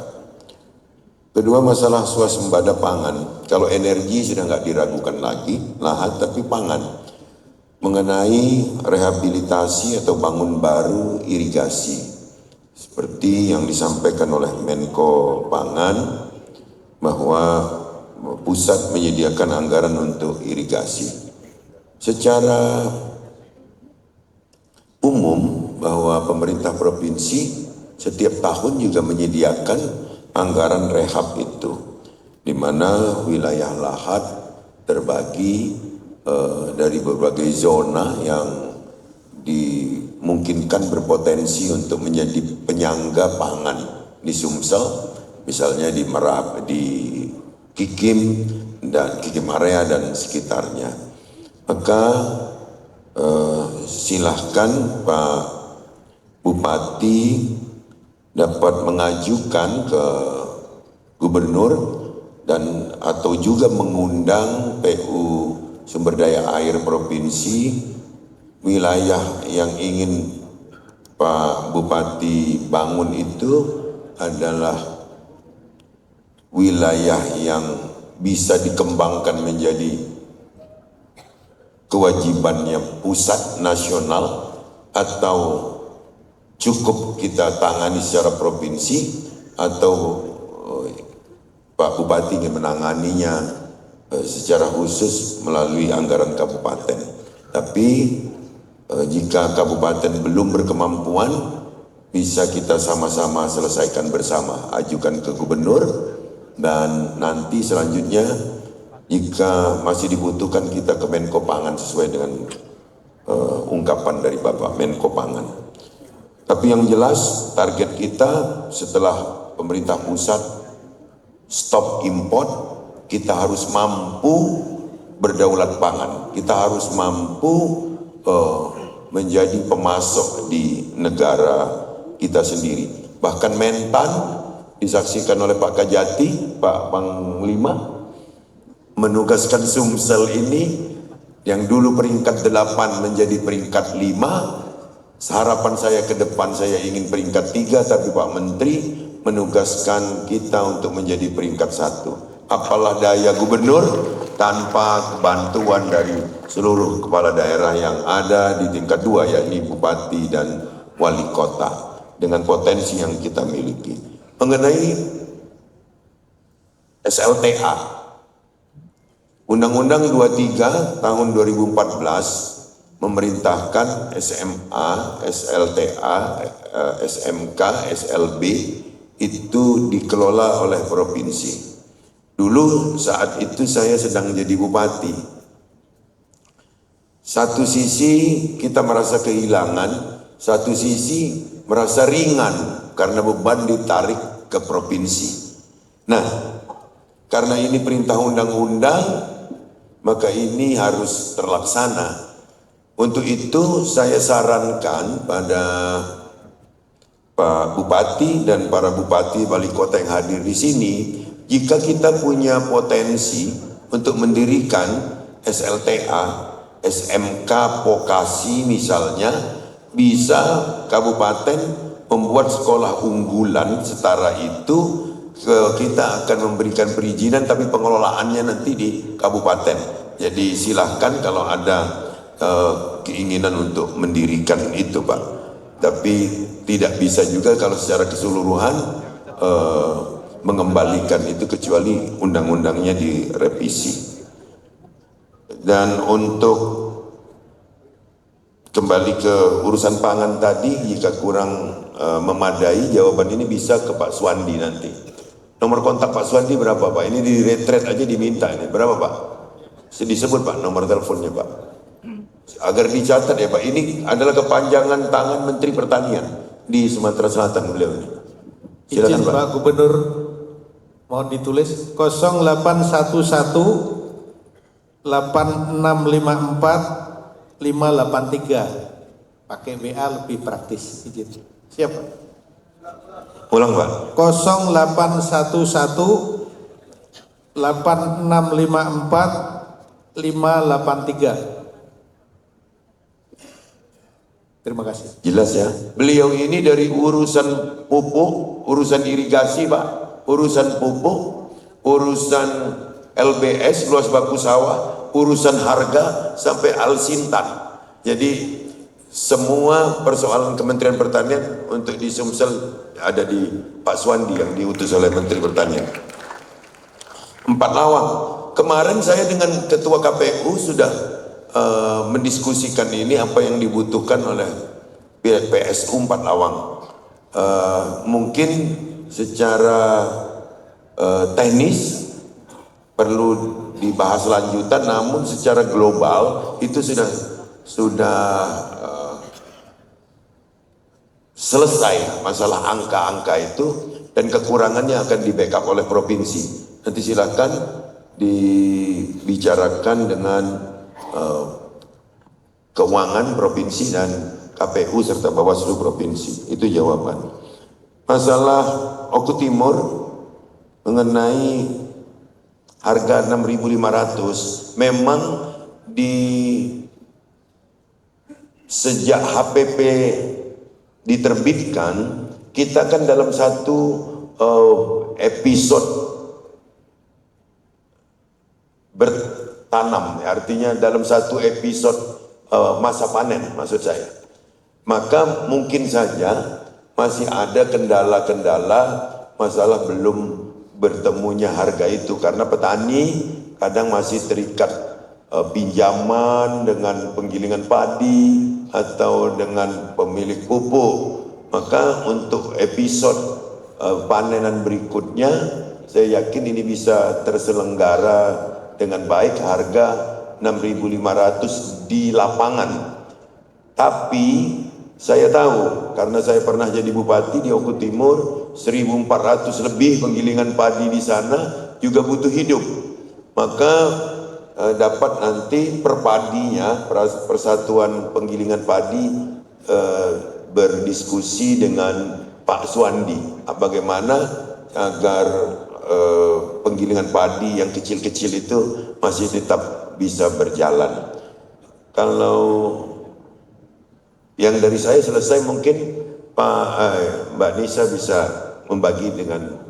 Kedua, masalah swasembada pangan. Kalau energi sudah nggak diragukan lagi, Lahat, tapi pangan. Mengenai rehabilitasi atau bangun baru irigasi, seperti yang disampaikan oleh Menko Pangan, bahwa pusat menyediakan anggaran untuk irigasi. Secara umum bahwa pemerintah provinsi setiap tahun juga menyediakan anggaran rehab itu, di mana wilayah Lahat terbagi dari berbagai zona yang dimungkinkan berpotensi untuk menjadi penyangga pangan di Sumsel, misalnya di Merab, di Kikim dan Kikim area dan sekitarnya. Maka silahkan Pak Bupati dapat mengajukan ke Gubernur dan atau juga mengundang PU Sumber Daya Air Provinsi, wilayah yang ingin Pak Bupati bangun itu adalah wilayah yang bisa dikembangkan menjadi kewajibannya pusat nasional atau cukup kita tangani secara provinsi, atau Pak Bupati ingin menanganinya secara khusus melalui anggaran kabupaten. Tapi jika kabupaten belum berkemampuan, bisa kita sama-sama selesaikan bersama, ajukan ke gubernur, dan nanti selanjutnya jika masih dibutuhkan kita ke Menko Pangan sesuai dengan ungkapan dari Bapak Menko Pangan. Tapi yang jelas target kita setelah pemerintah pusat stop import, kita harus mampu berdaulat pangan. Kita harus mampu menjadi pemasok di negara kita sendiri. Bahkan Mentan disaksikan oleh Pak Kajati, Pak Panglima, menugaskan Sumsel ini yang dulu peringkat 8 menjadi peringkat 5. Harapan saya ke depan saya ingin peringkat 3, tapi Pak Menteri menugaskan kita untuk menjadi peringkat 1. Apalah daya gubernur tanpa bantuan dari seluruh kepala daerah yang ada di tingkat 2, yakni bupati dan wali kota, dengan potensi yang kita miliki. Mengenai SLTA, Undang-Undang 23 tahun 2014 memerintahkan SMA, SLTA, SMK, SLB itu dikelola oleh provinsi. Dulu saat itu saya sedang jadi bupati. Satu sisi kita merasa kehilangan, satu sisi merasa ringan karena beban ditarik ke provinsi. Nah, karena ini perintah undang-undang, maka ini harus terlaksana. Untuk itu saya sarankan pada Pak Bupati dan para bupati wali kota yang hadir di sini, jika kita punya potensi untuk mendirikan SLTA, SMK vokasi misalnya, bisa kabupaten membuat sekolah unggulan setara itu, kita akan memberikan perizinan tapi pengelolaannya nanti di kabupaten. Jadi silahkan kalau ada keinginan untuk mendirikan itu Pak. Tapi tidak bisa juga kalau secara keseluruhan mengembalikan itu kecuali undang-undangnya direvisi. Dan untuk kembali ke urusan pangan tadi, jika kurang memadai, jawaban ini bisa ke Pak Suwandi nanti. Nomor kontak Pak Suwandi berapa Pak? Ini di retret aja diminta ini. Berapa Pak? Disebut Pak nomor teleponnya Pak. Agar dicatat ya Pak. Ini adalah kepanjangan tangan Menteri Pertanian di Sumatera Selatan beliau ini. Silakan Izin Pak Gubernur, mohon ditulis 0811 8654 583. Pakai WA lebih praktis. Izin. Siap Pak. Ulang Pak. 0811 8654 583. Terima kasih. Jelas ya. Beliau ini dari urusan pupuk, urusan irigasi Pak, urusan pupuk, urusan LBS, luas baku sawah, urusan harga sampai Alsintan. Jadi semua persoalan Kementerian Pertanian untuk di Sumsel ada di Pak Suwandi yang diutus oleh Menteri Pertanian. 4 Lawang. Kemarin saya dengan Ketua KPU sudah mendiskusikan ini apa yang dibutuhkan oleh PSU 4 Lawang. Mungkin secara teknis perlu dibahas lanjutan, namun secara global itu sudah selesai masalah angka-angka itu, dan kekurangannya akan di backup oleh provinsi. Nanti silakan dibicarakan dengan keuangan provinsi dan KPU serta Bawaslu provinsi. Itu jawaban. Masalah Oku Timur mengenai harga 6.500, memang sejak HPP diterbitkan, kita kan dalam satu episode bertanam, artinya dalam satu episode masa panen maksud saya. Maka mungkin saja masih ada kendala-kendala masalah belum bertemunya harga itu, karena petani kadang masih terikat pinjaman dengan penggilingan padi atau dengan pemilik pupuk. Maka untuk episode panenan berikutnya saya yakin ini bisa terselenggara dengan baik, harga 6.500 di lapangan. Tapi saya tahu, karena saya pernah jadi bupati di Oku Timur, 1.400 lebih penggilingan padi di sana juga butuh hidup. Maka dapat nanti perpadinya, Persatuan Penggilingan Padi berdiskusi dengan Pak Suwandi bagaimana agar penggilingan padi yang kecil-kecil itu masih tetap bisa berjalan. Kalau yang dari saya selesai, mungkin Mbak Nisa bisa membagi dengan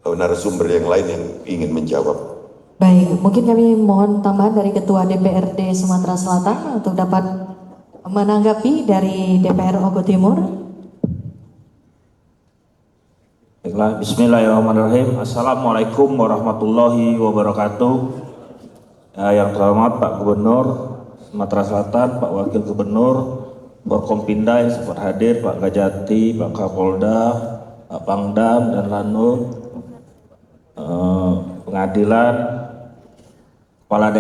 narasumber yang lain yang ingin menjawab. Baik, mungkin kami mohon tambahan dari Ketua DPRD Sumatera Selatan untuk dapat menanggapi dari DPR Oku Timur. Baiklah, bismillahirrahmanirrahim. Assalamualaikum warahmatullahi wabarakatuh. Yang terhormat Pak Gubernur Sumatera Selatan, Pak Wakil Gubernur, Forkompinda yang sempat hadir, Pak Kajati, Pak Kapolda, Pak Pangdam dan Lanut, pengadilan, kepala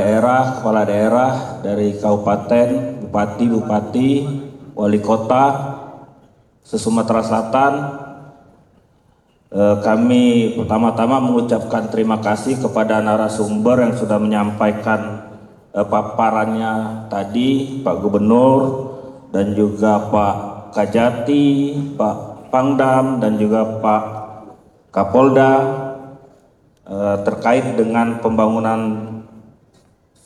daerah dari kabupaten, bupati, wali kota se-Sumatera Selatan. Kami pertama-tama mengucapkan terima kasih kepada narasumber yang sudah menyampaikan paparannya tadi, Pak Gubernur dan juga Pak Kajati, Pak Pangdam dan juga Pak Kapolda terkait dengan pembangunan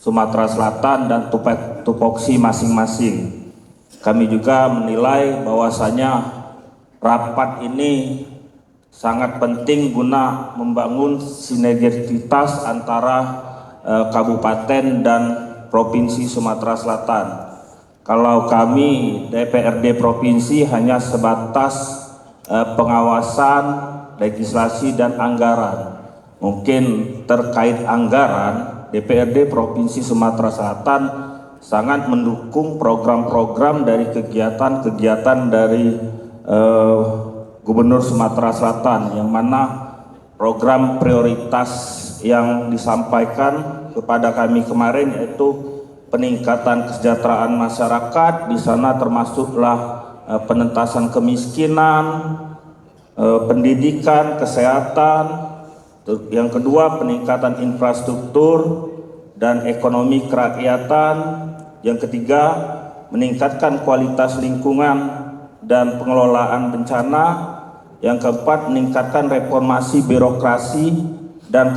Sumatera Selatan dan tupoksi masing-masing. Kami juga menilai bahwasanya rapat ini sangat penting guna membangun sinergitas antara kabupaten dan provinsi Sumatera Selatan. Kalau kami DPRD provinsi hanya sebatas pengawasan, legislasi dan anggaran. Mungkin terkait anggaran, DPRD Provinsi Sumatera Selatan sangat mendukung program-program dari kegiatan-kegiatan dari Gubernur Sumatera Selatan, yang mana program prioritas yang disampaikan kepada kami kemarin yaitu peningkatan kesejahteraan masyarakat. Di sana termasuklah penentasan kemiskinan, pendidikan, kesehatan. Yang kedua, peningkatan infrastruktur dan ekonomi kerakyatan. Yang ketiga, meningkatkan kualitas lingkungan dan pengelolaan bencana. Yang keempat, meningkatkan reformasi birokrasi dan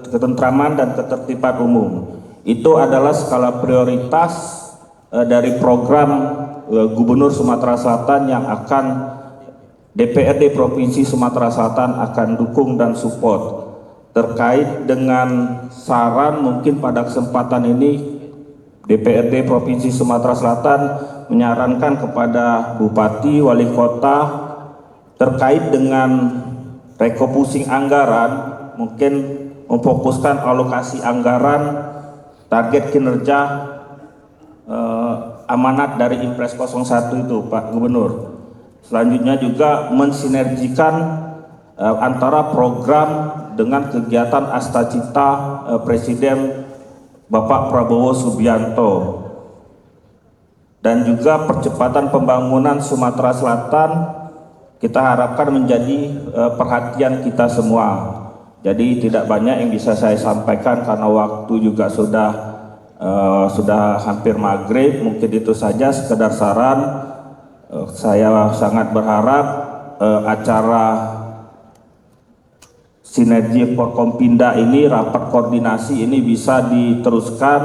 ketentraman dan ketertiban umum. Itu adalah skala prioritas dari program Gubernur Sumatera Selatan yang akan DPRD Provinsi Sumatera Selatan akan dukung dan support. Terkait dengan saran, mungkin pada kesempatan ini DPRD Provinsi Sumatera Selatan menyarankan kepada Bupati, Wali Kota terkait dengan refocusing anggaran, mungkin memfokuskan alokasi anggaran target kinerja amanat dari Impres 01 itu, Pak Gubernur. Selanjutnya juga mensinergikan antara program dengan kegiatan Astacita Presiden Bapak Prabowo Subianto, dan juga percepatan pembangunan Sumatera Selatan kita harapkan menjadi perhatian kita semua. Jadi tidak banyak yang bisa saya sampaikan karena waktu juga sudah hampir maghrib. Mungkin itu saja sekedar saran. Saya sangat berharap acara Sinergi Forkompinda ini, rapat koordinasi ini bisa diteruskan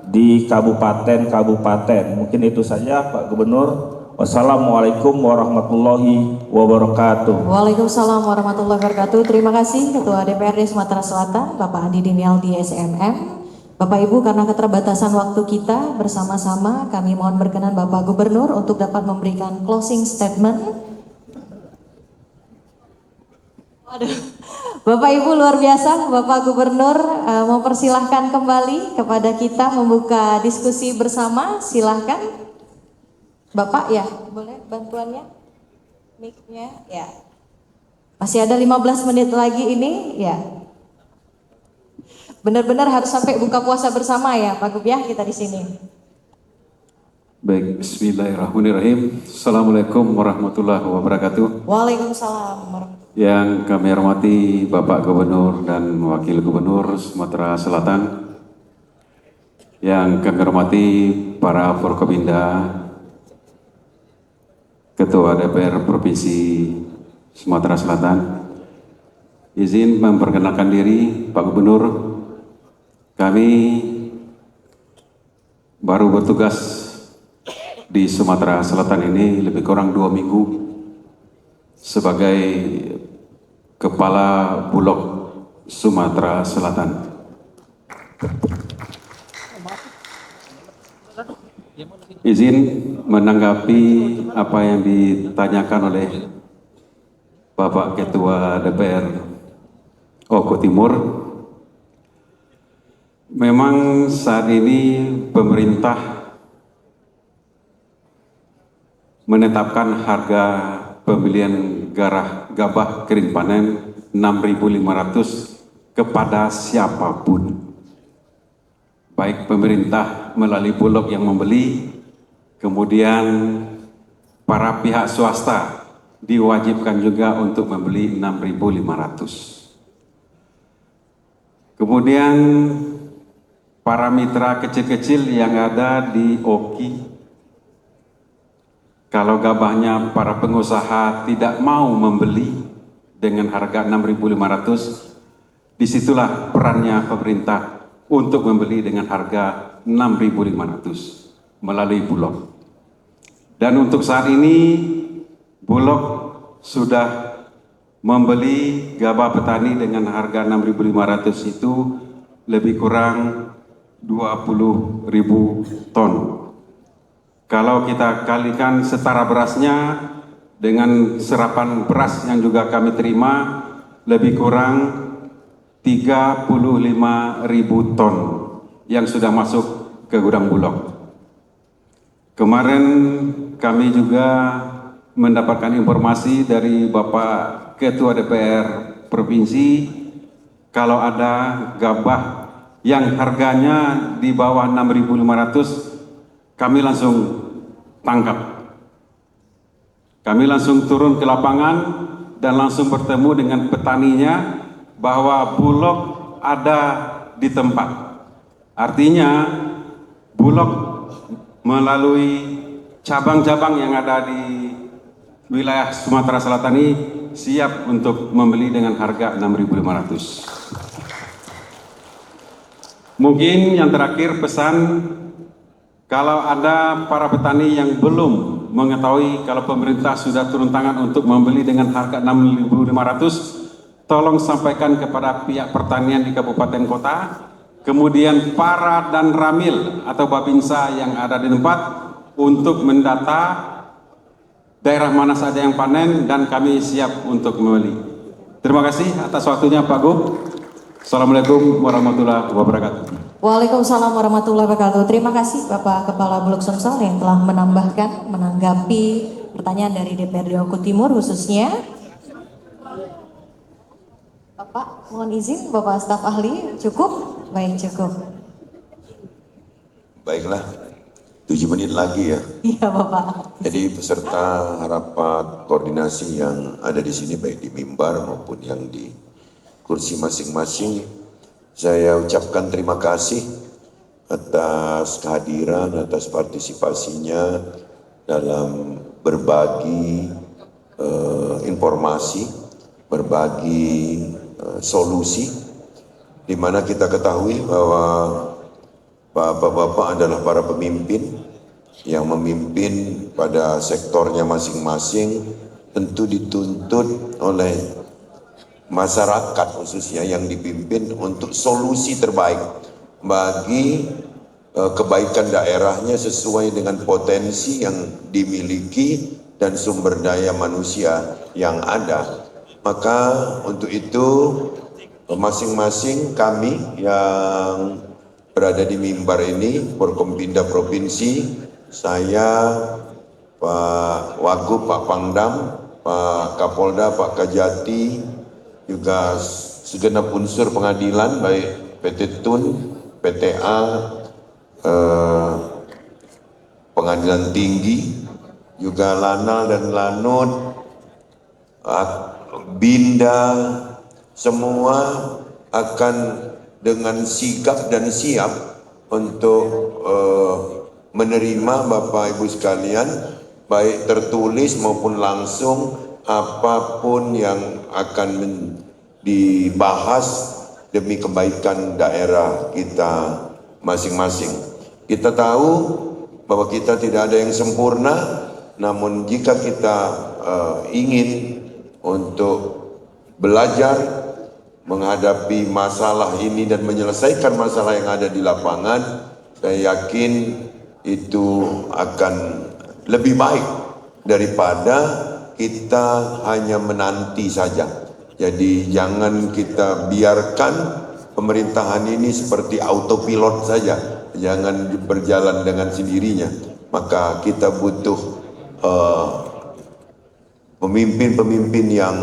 di kabupaten-kabupaten. Mungkin itu saja Pak Gubernur. Wassalamualaikum warahmatullahi wabarakatuh. Waalaikumsalam warahmatullahi wabarakatuh. Terima kasih Ketua DPRD Sumatera Selatan, Bapak Andi Dinialdi SMM. Bapak Ibu, karena keterbatasan waktu kita bersama-sama, kami mohon berkenan Bapak Gubernur untuk dapat memberikan closing statement. Waduh, Bapak Ibu luar biasa, Bapak Gubernur mempersilahkan kembali kepada kita membuka diskusi bersama. Silahkan. Bapak ya, boleh bantuannya? Mic-nya ya. Masih ada 15 menit lagi ini ya. Benar-benar harus sampai buka puasa bersama ya Pak Gub ya, kita di sini. Baik, bismillahirrahmanirrahim. Assalamualaikum warahmatullahi wabarakatuh. Waalaikumsalam warahmatullahi wabarakatuh. Yang kami hormati Bapak Gubernur dan Wakil Gubernur Sumatera Selatan. Yang kami hormati para Forkopimda, Ketua DPR Provinsi Sumatera Selatan. Izin memperkenalkan diri Pak Gubernur. Kami baru bertugas di Sumatera Selatan ini lebih kurang 2 minggu sebagai Kepala Bulog Sumatera Selatan. Izin menanggapi apa yang ditanyakan oleh Bapak Ketua DPR Oko Timur. Memang saat ini pemerintah menetapkan harga pembelian gabah kering panen 6.500 kepada siapapun. Baik pemerintah melalui Bulog yang membeli, kemudian para pihak swasta diwajibkan juga untuk membeli 6.500. Kemudian para mitra kecil-kecil yang ada di Oki, kalau gabahnya para pengusaha tidak mau membeli dengan harga 6.500, disitulah perannya pemerintah untuk membeli dengan harga 6.500 melalui Bulog. Dan untuk saat ini Bulog sudah membeli gabah petani dengan harga 6.500 itu lebih kurang 20.000 ton. Kalau kita kalikan setara berasnya dengan serapan beras yang juga kami terima, lebih kurang 35.000 ton yang sudah masuk ke ke gudang Bulog. Kemarin kami juga mendapatkan informasi dari Bapak Ketua DPR Provinsi kalau ada gabah yang harganya di bawah 6.500, kami langsung tangkap. Kami langsung turun ke lapangan dan langsung bertemu dengan petaninya bahwa Bulog ada di tempat. Artinya Bulog melalui cabang-cabang yang ada di wilayah Sumatera Selatan ini siap untuk membeli dengan harga 6.500. Mungkin yang terakhir pesan, kalau ada para petani yang belum mengetahui kalau pemerintah sudah turun tangan untuk membeli dengan harga 6.500, tolong sampaikan kepada pihak pertanian di kabupaten kota, kemudian para dan ramil atau babinsa yang ada di tempat untuk mendata daerah mana saja yang panen dan kami siap untuk membeli. Terima kasih atas waktunya Pak Gub. Assalamualaikum warahmatullahi wabarakatuh. Waalaikumsalam warahmatullahi wabarakatuh. Terima kasih Bapak Kepala Bulog Sumsel yang telah menanggapi pertanyaan dari DPRD Oku Timur khususnya. Bapak, mohon izin Bapak staf ahli, cukup? Baik, cukup. Baiklah, 7 menit lagi ya. Iya Bapak. Jadi peserta rapat koordinasi yang ada di sini baik di mimbar maupun yang di kursi masing-masing, saya ucapkan terima kasih atas kehadiran, atas partisipasinya dalam berbagi informasi, berbagi solusi, di mana kita ketahui bahwa bapak-bapak adalah para pemimpin yang memimpin pada sektornya masing-masing, tentu dituntut oleh masyarakat khususnya yang dipimpin untuk solusi terbaik bagi kebaikan daerahnya sesuai dengan potensi yang dimiliki dan sumber daya manusia yang ada. Maka untuk itu masing-masing kami yang berada di mimbar ini, Forkompinda Provinsi, saya, Pak Wagub, Pak Pangdam, Pak Kapolda, Pak Kajati, juga segenap unsur pengadilan baik PT TUN, PTA, Pengadilan Tinggi, juga Lanal dan Lanut, Binda, semua akan dengan sigap dan siap untuk menerima Bapak Ibu sekalian, baik tertulis maupun langsung, apapun yang akan dibahas demi kebaikan daerah kita masing-masing. Kita tahu bahwa kita tidak ada yang sempurna, namun jika kita ingin untuk belajar menghadapi masalah ini dan menyelesaikan masalah yang ada di lapangan, saya yakin itu akan lebih baik daripada kita hanya menanti saja. Jadi jangan kita biarkan pemerintahan ini seperti autopilot saja, jangan berjalan dengan sendirinya. Maka kita butuh pemimpin-pemimpin yang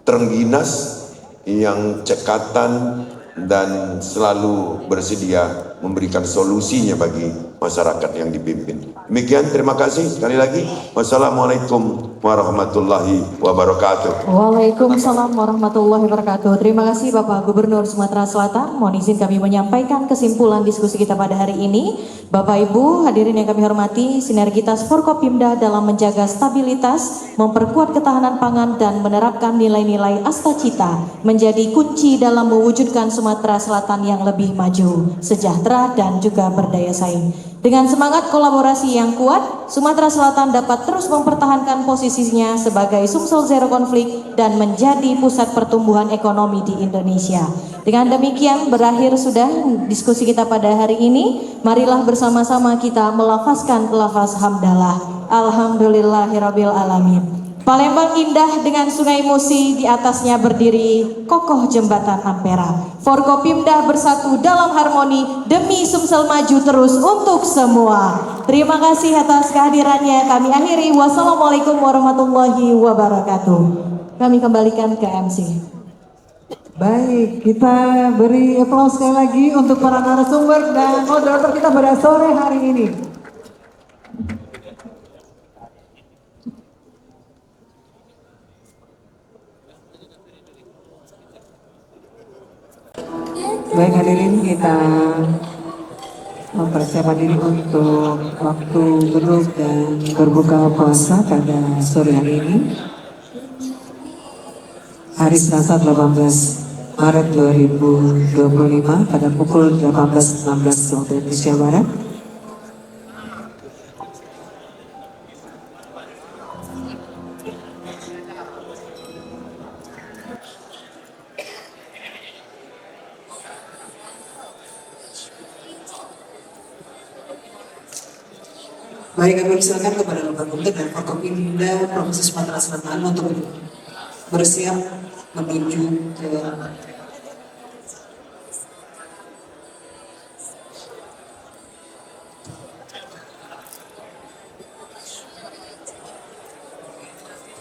terengginas, yang cekatan dan selalu bersedia memberikan solusinya bagi masyarakat yang dipimpin. Demikian, terima kasih sekali lagi. Wassalamualaikum warahmatullahi wabarakatuh. Waalaikumsalam warahmatullahi wabarakatuh. Terima kasih Bapak Gubernur Sumatera Selatan. Mohon izin kami menyampaikan kesimpulan diskusi kita pada hari ini. Bapak Ibu hadirin yang kami hormati, sinergitas Forkopimda dalam menjaga stabilitas, memperkuat ketahanan pangan dan menerapkan nilai-nilai Astacita menjadi kunci dalam mewujudkan Sumatera Selatan yang lebih maju, sejahtera dan juga berdaya saing. Dengan semangat kolaborasi yang kuat, Sumatera Selatan dapat terus mempertahankan posisinya sebagai Sumsel Zero Konflik dan menjadi pusat pertumbuhan ekonomi di Indonesia. Dengan demikian berakhir sudah diskusi kita pada hari ini. Marilah bersama-sama kita melafazkan lafaz hamdalah. Alhamdulillahirabbil alamin. Palembang indah dengan Sungai Musi, di atasnya berdiri kokoh jembatan Ampera. Forkopimda bersatu dalam harmoni demi Sumsel maju terus untuk semua. Terima kasih atas kehadirannya. Kami akhiri. Wassalamualaikum warahmatullahi wabarakatuh. Kami kembalikan ke MC. Baik, kita beri aplaus sekali lagi untuk para narasumber dan moderator kita pada sore hari ini. Baik hadirin, kita mempersiapkan diri untuk waktu duduk dan berbuka puasa pada sore hari ini. Hari Selasa 18 Maret 2025 pada pukul 18.16 waktu Indonesia Barat. Baik, kami persilakan kepada Bapak Gubernur dan Forkopimda Provinsi Sumatera Selatan untuk bersiap menuju ke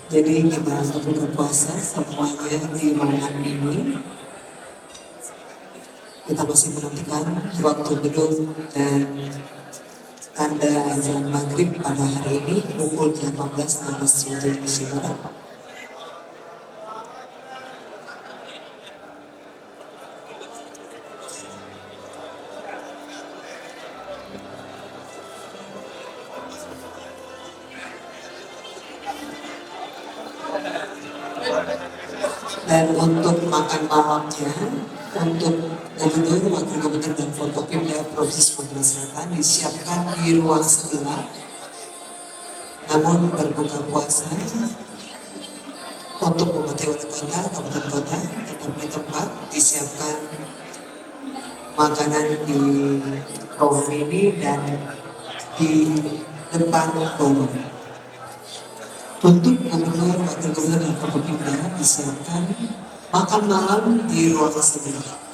jadi kita berbuka puasa semuanya di malam ini. Kita masih menantikan waktu duduk dan tanda azan maghrib pada hari ini pukul 18.16 waktu Indonesia Barat. Dan untuk makan malamnya, untuk Gubernur, Wakil Gubernur dan Forkopimda Provinsi Sumatera Selatan disiapkan di ruang sebelah. Namun berbuka puasa untuk Bupati Wali Kota, Kabupaten Kota, tetap di tempat disiapkan makanan di ruang ini dan di depan forum. Untuk Gubernur, Wakil Gubernur dan Forkopimda disiapkan makan malam di ruang sebelah.